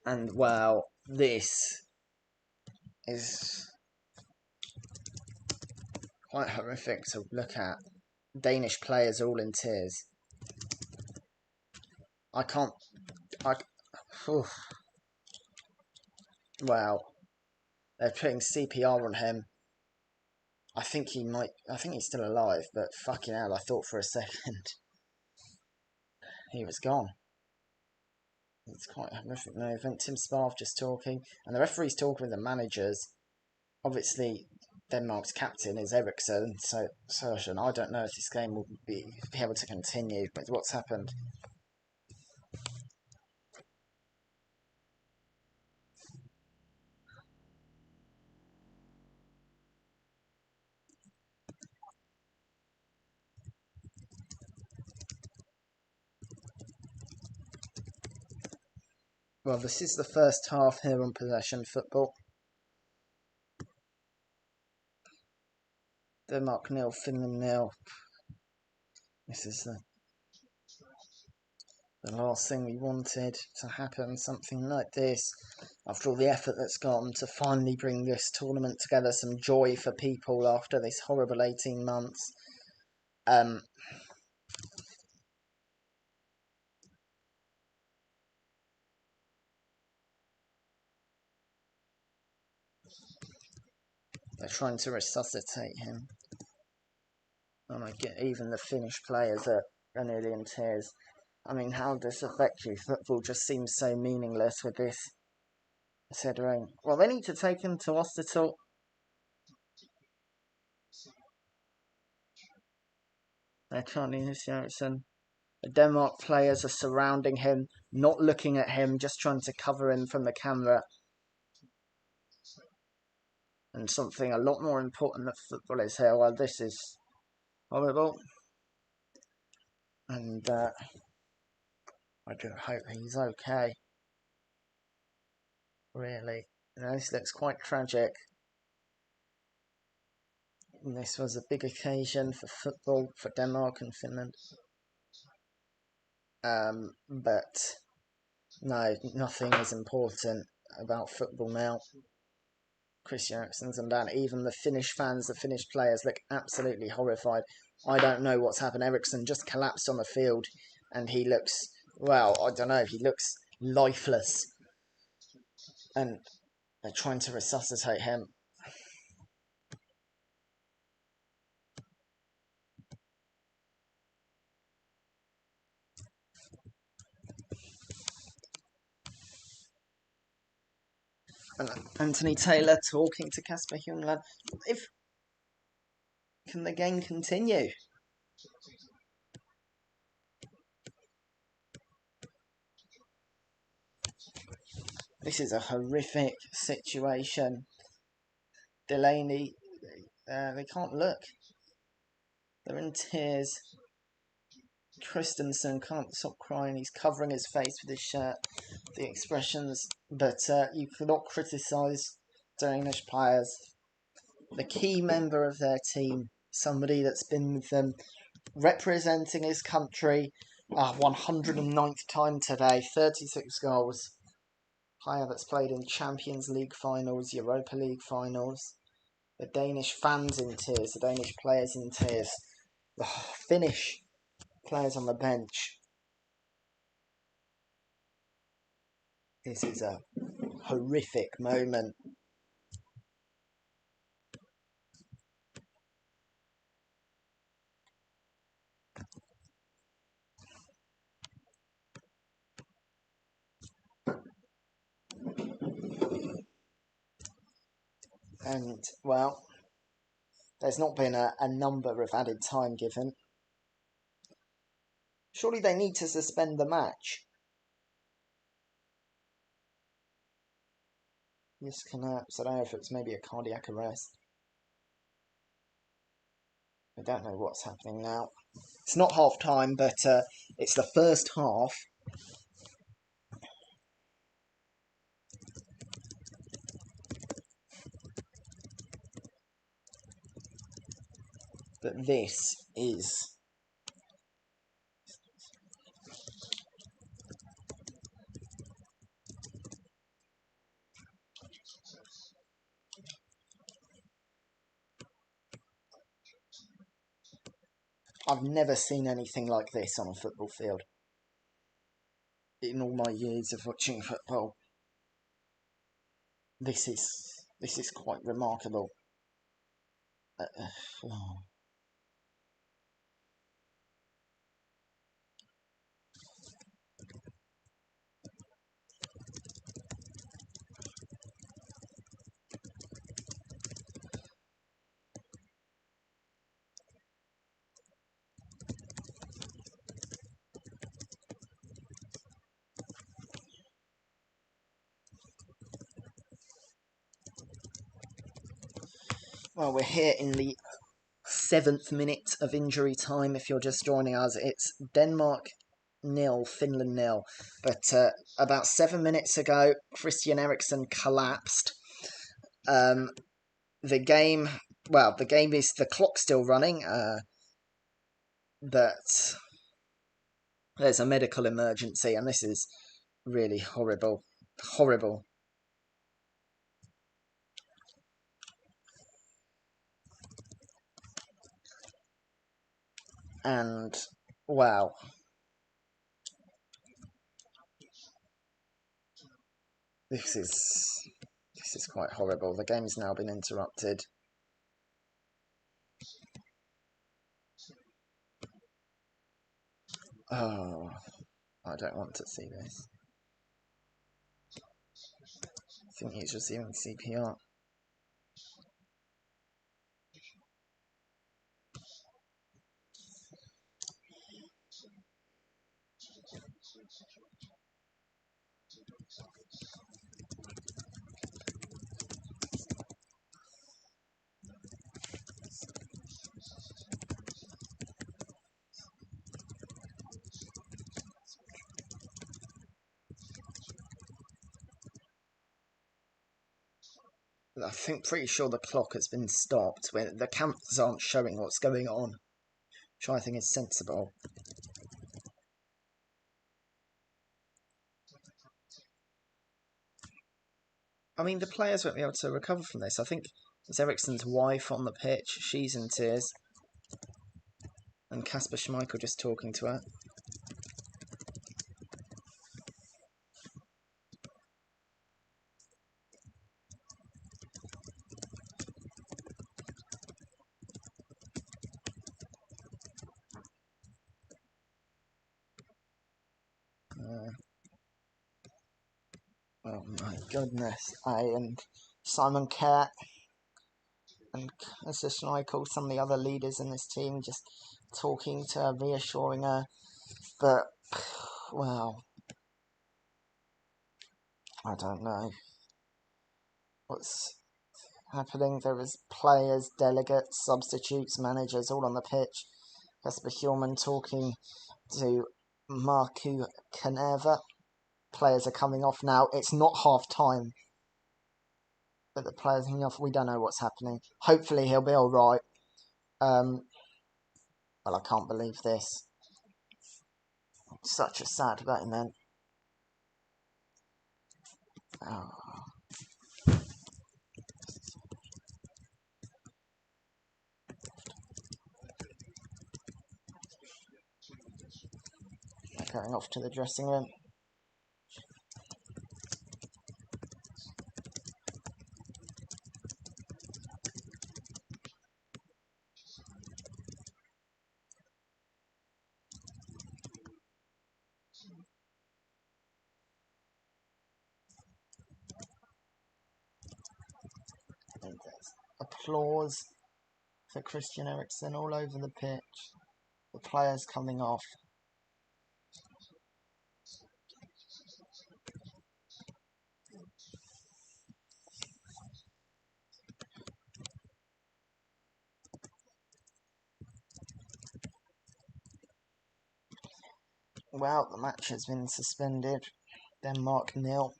And well, this is quite horrific to look at. Danish players all in tears. Well, they're putting CPR on him. I think he's still alive, but fucking hell, I thought for a second he was gone. It's quite a horrific movement. Tim Sparv just talking, and the referee's talking with the managers. Obviously, Denmark's captain is Eriksson, so Sergeant. I don't know if this game will be able to continue with what's happened. Well, this is the first half here on Possession Football. Denmark 0, Finland 0. This is the last thing we wanted to happen, something like this. After all the effort that's gone to finally bring this tournament together, some joy for people after this horrible 18 months. They're trying to resuscitate him. And I get even the Finnish players are nearly in tears. I mean, how does this affect you? Football just seems so meaningless with this. Considering, well, they need to take him to hospital. They're chanting his Eriksson. The Denmark players are surrounding him, not looking at him, just trying to cover him from the camera. And something a lot more important that football is here. Well, this is horrible. And I do hope he's okay. Really. This looks quite tragic. And this was a big occasion for football, for Denmark and Finland. But no, nothing is important about football now. Christian Eriksson's and Dan, even the Finnish fans, the Finnish players look absolutely horrified. I don't know what's happened. Eriksson just collapsed on the field and he looks, well, I don't know, he looks lifeless. And they're trying to resuscitate him. And Anthony Taylor talking to Kasper Hjulmand. Can the game continue? This is a horrific situation. Delaney, they can't look. They're in tears. Christensen can't stop crying. He's covering his face with his shirt. The expressions, but you cannot criticise Danish players. The key member of their team, somebody that's been with them, representing his country, 109th time today, 36 goals. Player that's played in Champions League finals, Europa League finals. The Danish fans in tears, the Danish players in tears. The Finnish players on the bench. This is a horrific moment. And, well, there's not been a number of added time given. Surely they need to suspend the match. This collapse, I don't know if it's maybe a cardiac arrest. I don't know what's happening now. It's not half time, but it's the first half. But this is... I've never seen anything like this on a football field. in all my years of watching football. This is quite remarkable. Oh. Well, we're here in the 7th minute of injury time. If you're just joining us, it's Denmark 0, Finland 0. But about 7 minutes ago, Christian Eriksen collapsed. The game is, the clock's still running, but there's a medical emergency, and this is really horrible. Horrible. And, wow. This is quite horrible. The game's now been interrupted. Oh, I don't want to see this. I think he's receiving CPR. I think pretty sure the clock has been stopped. When the cameras aren't showing what's going on, which I think is sensible. I mean, the players won't be able to recover from this. I think there's Eriksen's wife on the pitch. She's in tears. And Kasper Schmeichel just talking to her. Oh my goodness. And Simon Kerr and Kasper Schmeichel, some of the other leaders in this team, just talking to her, reassuring her. But, well, I don't know what's happening. There was players, delegates, substitutes, managers all on the pitch. Jesper Hjulman talking to Marku Kaneva. Players are coming off now. It's not half time, but the players are coming off. We don't know what's happening. Hopefully he'll be all right. Well, I can't believe this. Such a sad event. Oh. They're going off to the dressing room. And there's applause for Christian Eriksen all over the pitch. The players coming off. Well, the match has been suspended. Denmark 0,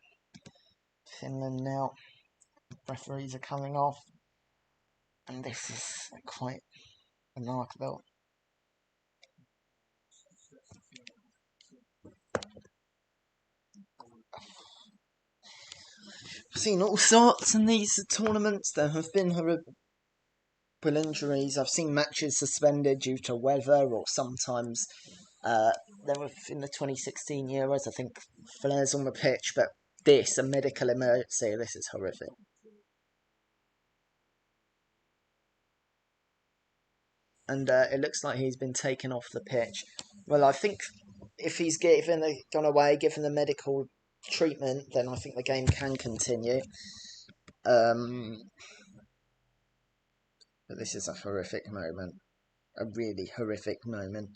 Finland 0. Referees are coming off. And this is quite remarkable. I've seen all sorts in these tournaments. There have been horrible injuries. I've seen matches suspended due to weather or sometimes There were in the 2016 Euros, I think, flares on the pitch, but this, a medical emergency, this is horrific. And it looks like he's been taken off the pitch. Well, I think if he's gone away, given the medical treatment, then I think the game can continue. But this is a horrific moment. A really horrific moment.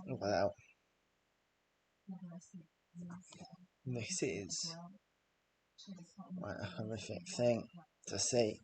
Wow. This is quite a horrific thing to see.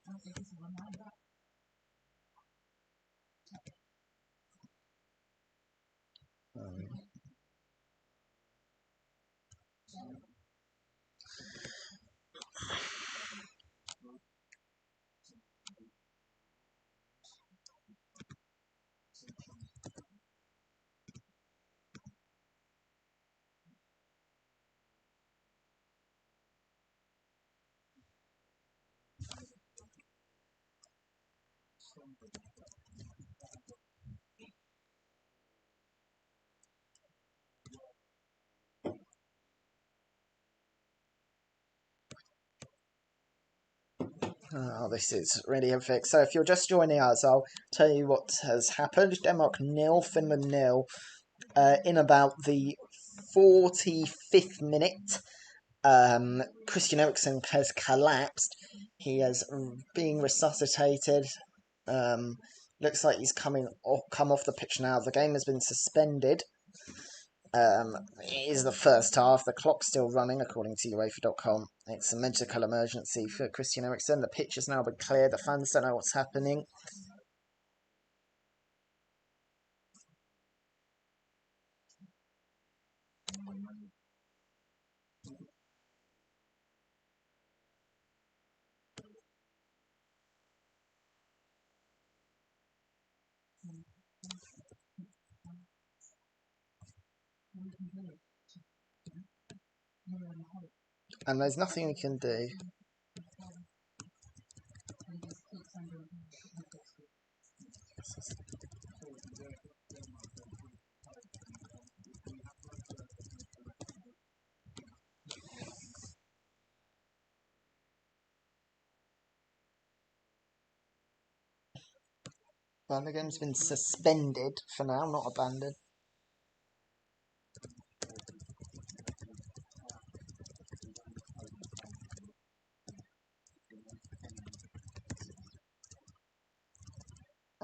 Oh, this is really horrific. So if you're just joining us, I'll tell you what has happened. Denmark 0, Finland 0. In about the 45th minute, Christian Eriksen has collapsed. He is being resuscitated. Looks like he's come off the pitch now. The game has been suspended. It is the first half. The clock's still running, according to UEFA.com. It's a medical emergency for Christian Eriksen. The pitch has now been cleared. The fans don't know what's happening. And there's nothing we can do. Well, the game's been suspended for now, not abandoned.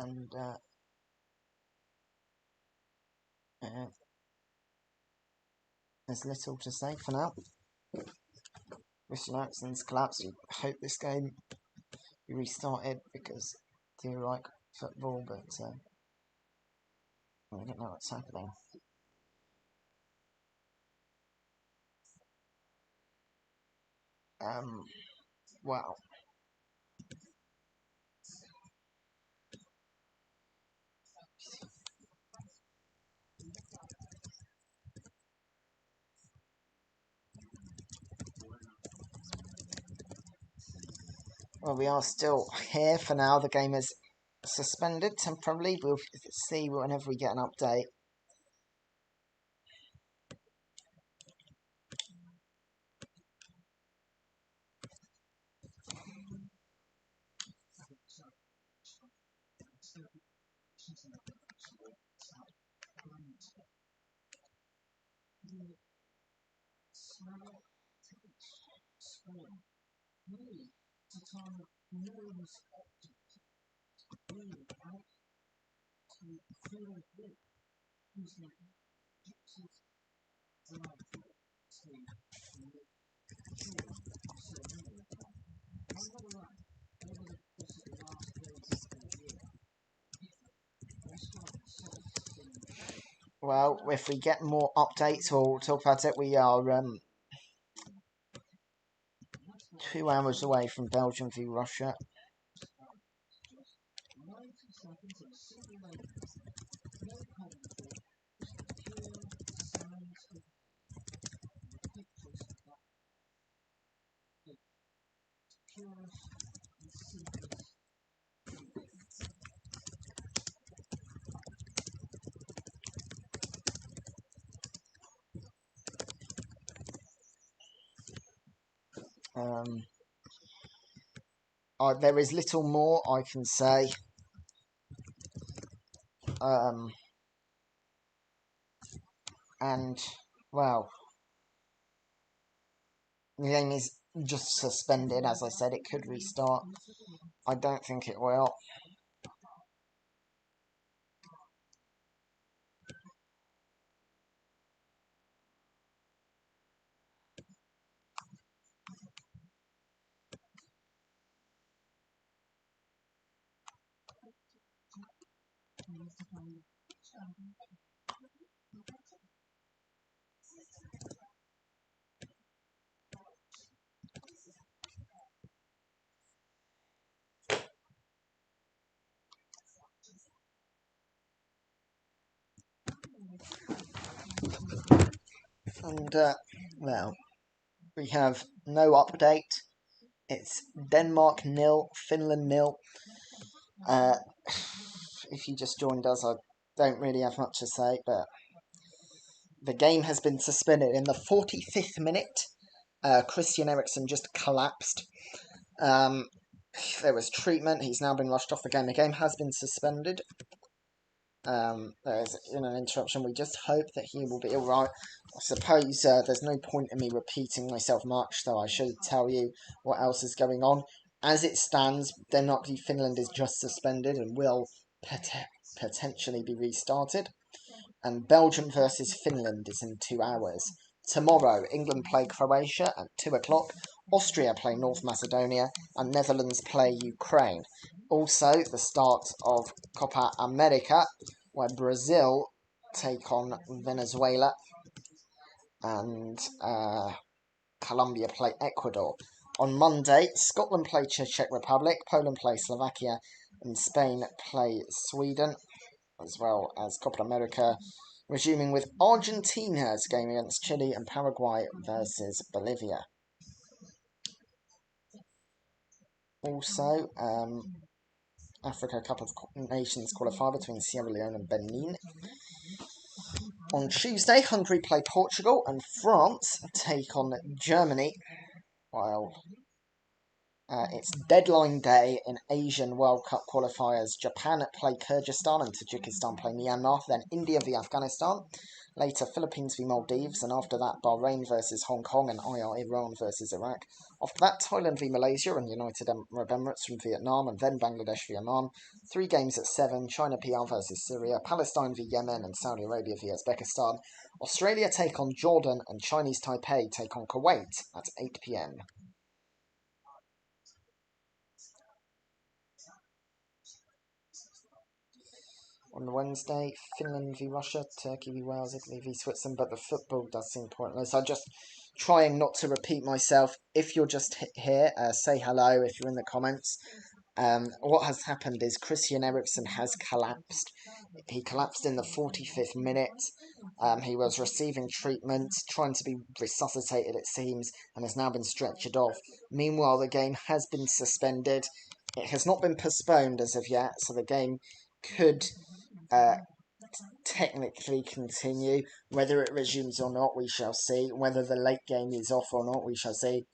And there's little to say for now. Christian Eriksen's collapsed. We hope this game be restarted because I do like football, but I don't know what's happening. Wow. Well, we are still here for now. The game is suspended temporarily. We'll see whenever we get an update. Well, if we get more updates, we'll talk about it. We are 2 hours away from Belgium v Russia. There is little more I can say. And, well, the game is just suspended. As I said, it could restart. I don't think it will. And, well, we have no update. It's Denmark 0, Finland 0. If you just joined us, I don't really have much to say, but the game has been suspended in the 45th minute. Christian Eriksen just collapsed. There was treatment. He's now been rushed off the game. The game has been suspended. There's an interruption. We just hope that he will be alright. I suppose there's no point in me repeating myself much, so I should tell you what else is going on. As it stands, Denmark v Finland is just suspended and will potentially be restarted. And Belgium versus Finland is in 2 hours. Tomorrow, England play Croatia at 2 o'clock, Austria play North Macedonia, and Netherlands play Ukraine. Also, the start of Copa America, where Brazil take on Venezuela, and Colombia play Ecuador. On Monday, Scotland play Czech Republic, Poland play Slovakia, and Spain play Sweden, as well as Copa America, resuming with Argentina's game against Chile and Paraguay versus Bolivia. Also, Africa Cup of Nations qualifier between Sierra Leone and Benin. On Tuesday, Hungary play Portugal and France take on Germany, while it's deadline day in Asian World Cup qualifiers. Japan play Kyrgyzstan and Tajikistan play Myanmar. Then India v Afghanistan. Later, Philippines v Maldives. And after that, Bahrain versus Hong Kong and Iran versus Iraq. After that, Thailand v Malaysia and United Arab Emirates from Vietnam. And then Bangladesh v Oman. 3 games at 7. China PR versus Syria. Palestine v Yemen and Saudi Arabia v Uzbekistan. Australia take on Jordan and Chinese Taipei take on Kuwait at 8 p.m. On Wednesday, Finland v Russia, Turkey v Wales, Italy v Switzerland, but the football does seem pointless. I'm just trying not to repeat myself. If you're just here, say hello if you're in the comments. What has happened is Christian Eriksen has collapsed. He collapsed in the 45th minute. He was receiving treatment, trying to be resuscitated, it seems, and has now been stretchered off. Meanwhile, the game has been suspended. It has not been postponed as of yet, so the game could technically continue. Whether it resumes or not, we shall see. Whether the late game is off or not, we shall see.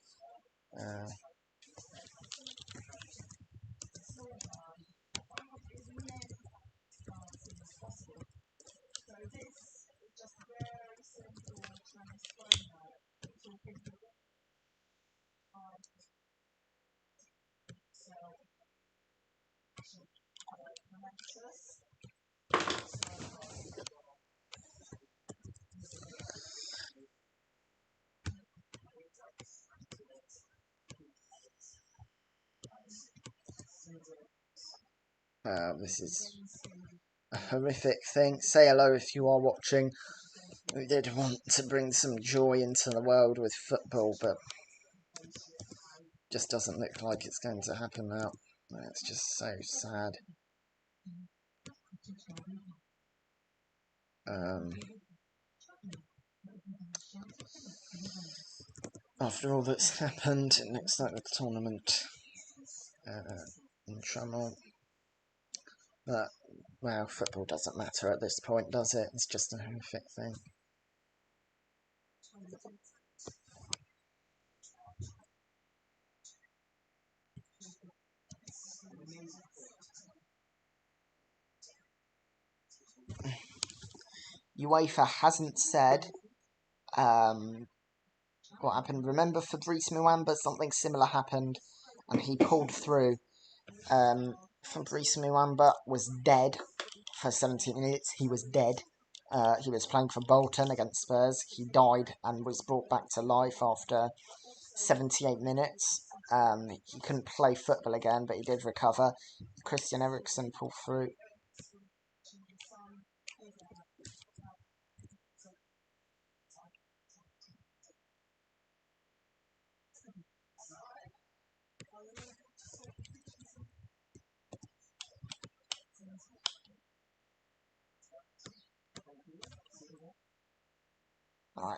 This is a horrific thing. Say hello if you are watching. We did want to bring some joy into the world with football, but just doesn't look like it's going to happen now. It's just so sad. After all that's happened, it looks like the tournament in trouble. But, well, football doesn't matter at this point, does it? It's just a horrific thing. UEFA hasn't said what happened. Remember Fabrice Muamba, something similar happened and he pulled through. Fabrice Muamba was dead for 17 minutes. He was dead. He was playing for Bolton against Spurs. He died and was brought back to life after 78 minutes. He couldn't play football again, but he did recover. Christian Eriksen pulled through.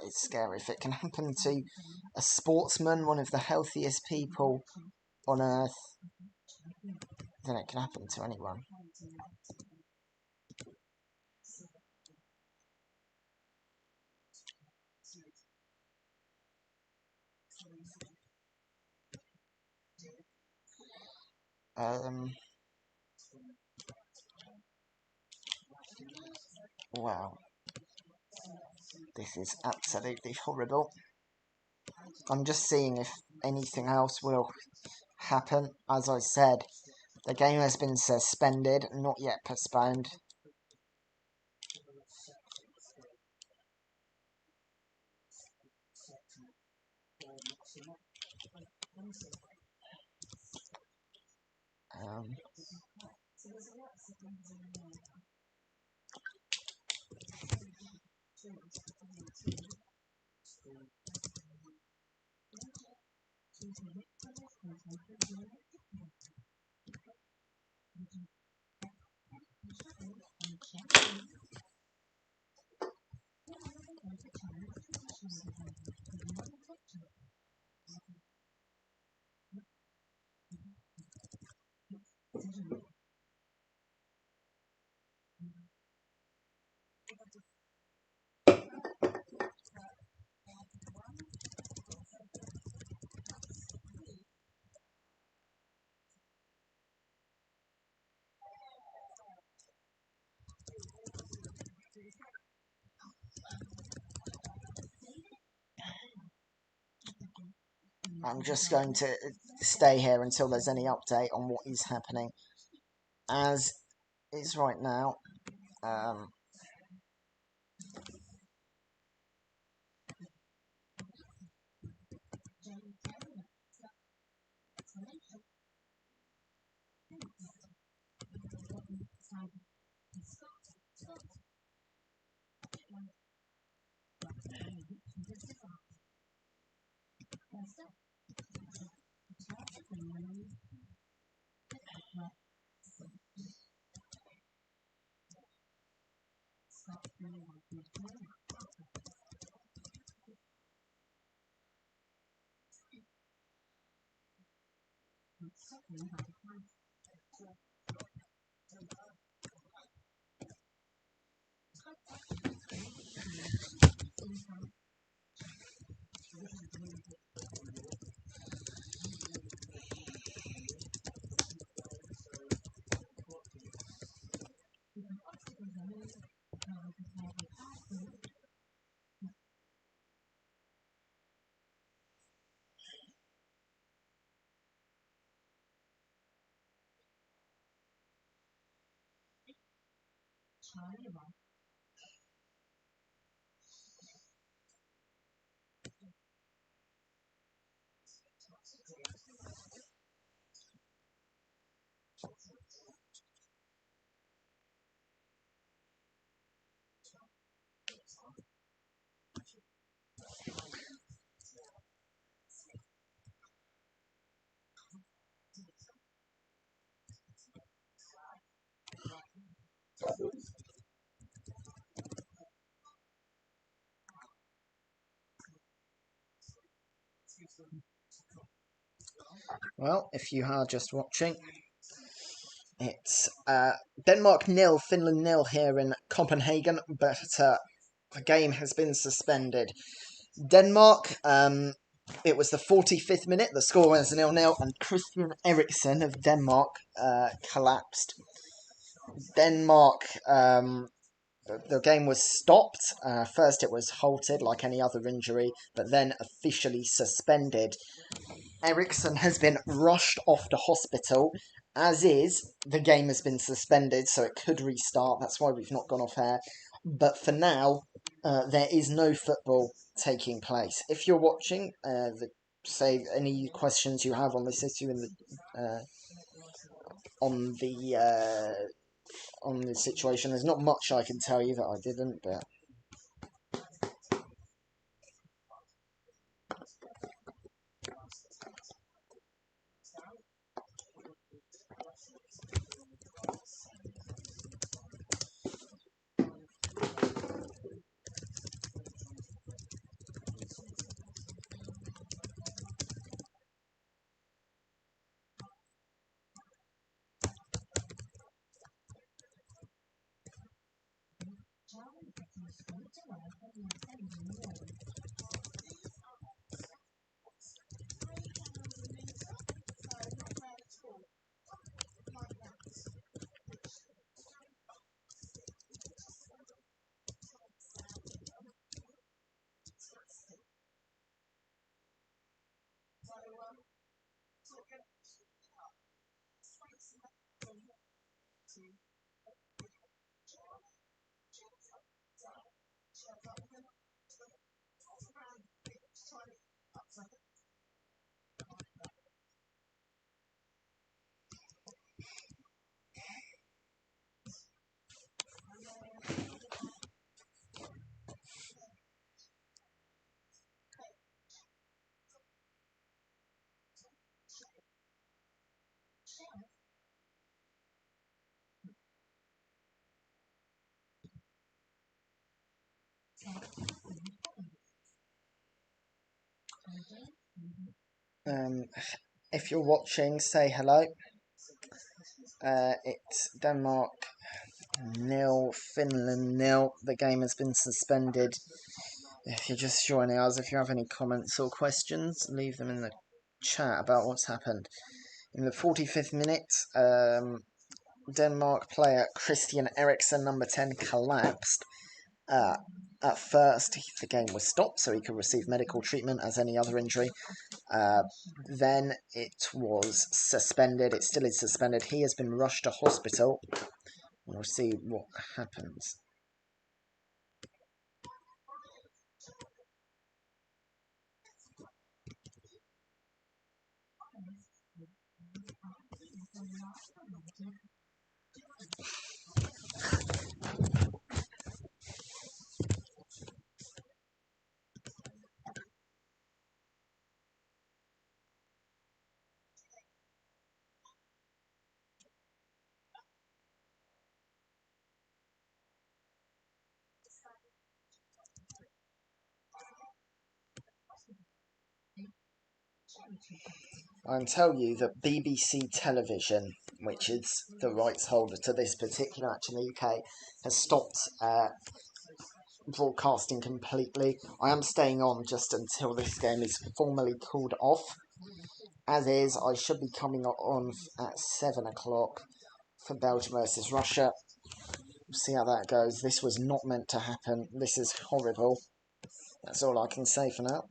It's scary. If it can happen to a sportsman, one of the healthiest people on earth, then it can happen to anyone. Wow. This is absolutely horrible. I'm just seeing if anything else will happen. As I said, the game has been suspended, not yet postponed. I'm just going to stay here until there's any update on what is happening. As is right now, Well, if you are just watching, it's Denmark 0, Finland 0 here in Copenhagen, but the game has been suspended. Denmark, it was the 45th minute, the score was 0-0, and Christian Eriksen of Denmark collapsed. Denmark, the game was stopped. First it was halted like any other injury, but then officially suspended. Eriksen has been rushed off to hospital. As is, the game has been suspended, so it could restart. That's why we've not gone off air. But for now, there is no football taking place. If you're watching, say any questions you have on this issue in the on the situation, there's not much I can tell you that I didn't, but. If you're watching, say hello. It's Denmark 0, Finland 0. The game has been suspended. If you're just joining us, if you have any comments or questions, leave them in the chat about what's happened. In the 45th minute, Denmark player Christian Eriksen, number 10, collapsed. At first, the game was stopped so he could receive medical treatment as any other injury. Then it was suspended. It still is suspended. He has been rushed to hospital. We'll see what happens. I can tell you that BBC Television, which is the rights holder to this particular match in the UK, has stopped broadcasting completely. I am staying on just until this game is formally called off. As is, I should be coming on at 7 o'clock for Belgium versus Russia. We'll see how that goes. This was not meant to happen. This is horrible. That's all I can say for now.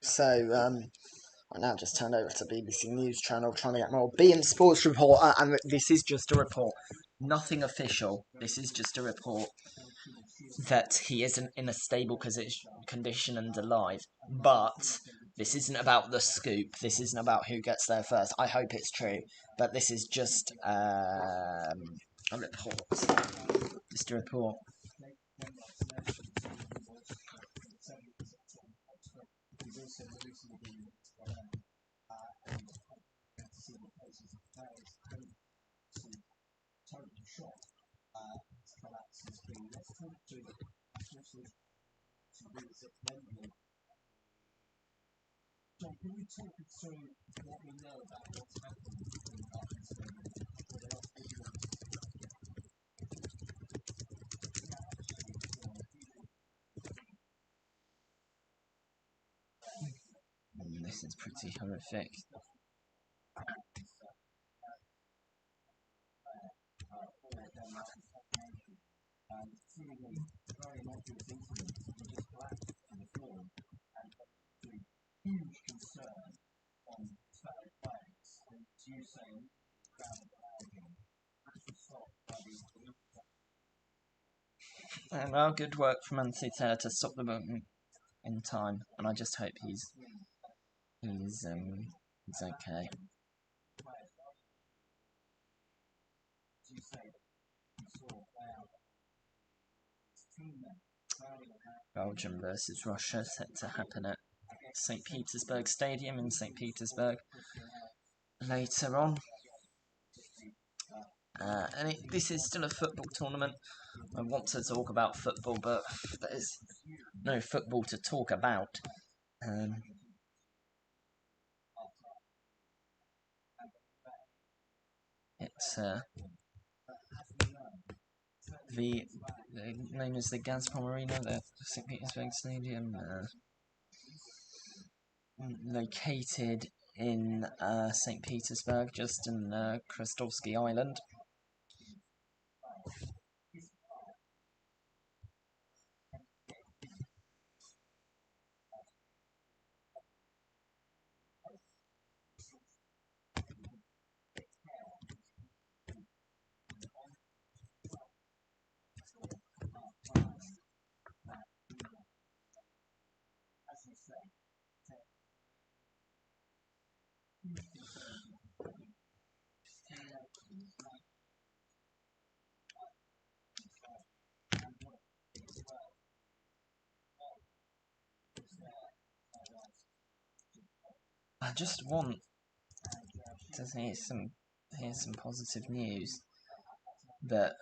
So, I now just turned over to BBC News Channel trying to get more beIN Sports report, and this is just a report. Nothing official. This is just a report that he isn't in a stable condition and alive. But this isn't about the scoop. This isn't about who gets there first. I hope it's true. But this is just a report. Just a report. This is pretty horrific. Well, good work from Anthony Taylor to stop the movement in time, and I just hope he's okay. Belgium versus Russia set to happen at St. Petersburg Stadium in St. Petersburg later on. And this is still a football tournament. I want to talk about football, but there's no football to talk about. It's the name is the Gazprom Arena, the St. Petersburg Stadium, located in St. Petersburg, just in Krestovsky Island. I just want to hear some positive news that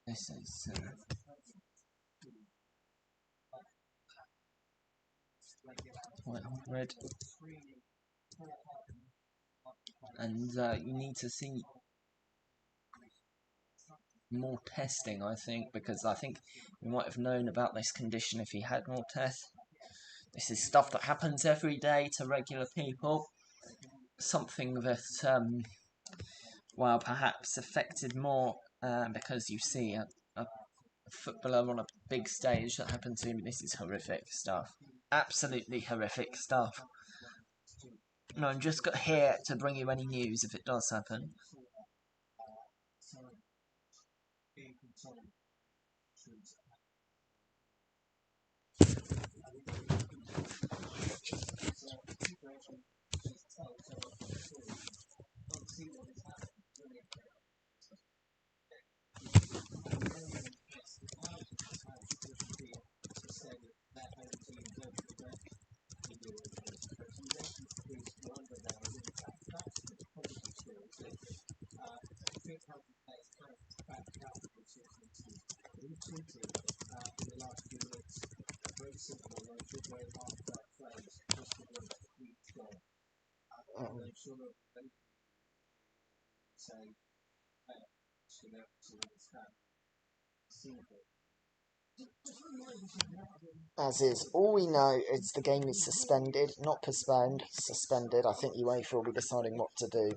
this is quite red, and you need to see more testing, I think, because I think we might have known about this condition if he had more tests. This is stuff that happens every day to regular people. Something that, well, perhaps affected more because you see a footballer on a big stage that happened to him. This is horrific stuff. Absolutely horrific stuff. No, I'm just here to bring you any news if it does happen. As is, all we know is the game is suspended, not postponed, suspended. I think UEFA will be deciding what to do.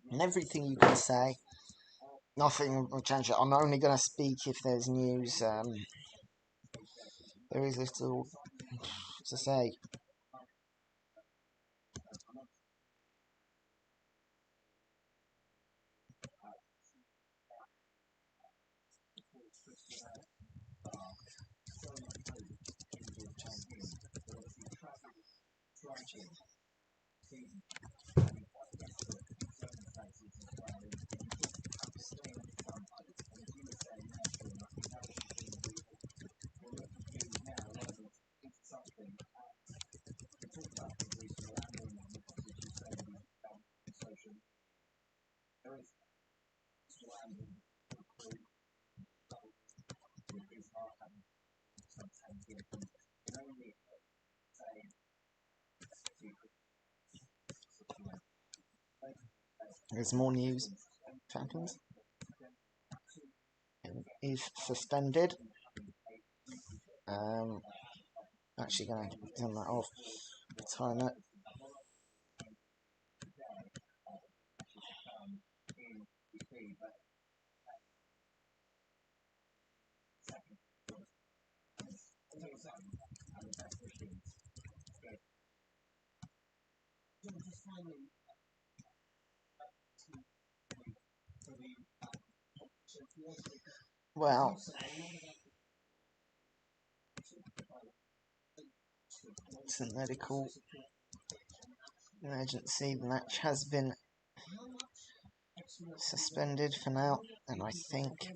And everything you can say, nothing will change it. I'm only going to speak if there's news. There is little to say. There's more news. Champions is suspended. Actually going to turn that off. Time it. Well, it's a medical emergency. The match has been suspended for now, and I think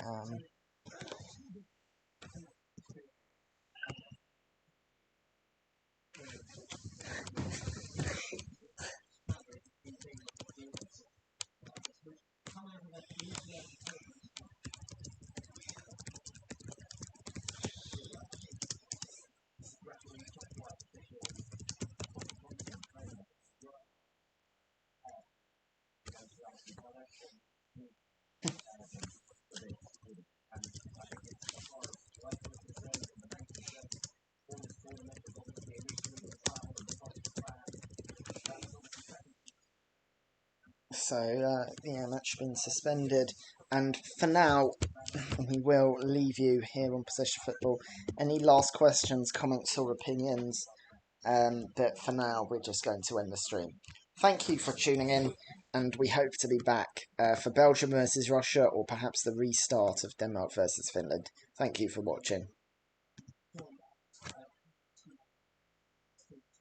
yeah, match been suspended, and for now we will leave you here on Possession Football. Any last questions, comments or opinions? But for now we're just going to end the stream. Thank you for tuning in, and we hope to be back for Belgium versus Russia, or perhaps the restart of Denmark versus Finland. Thank you for watching.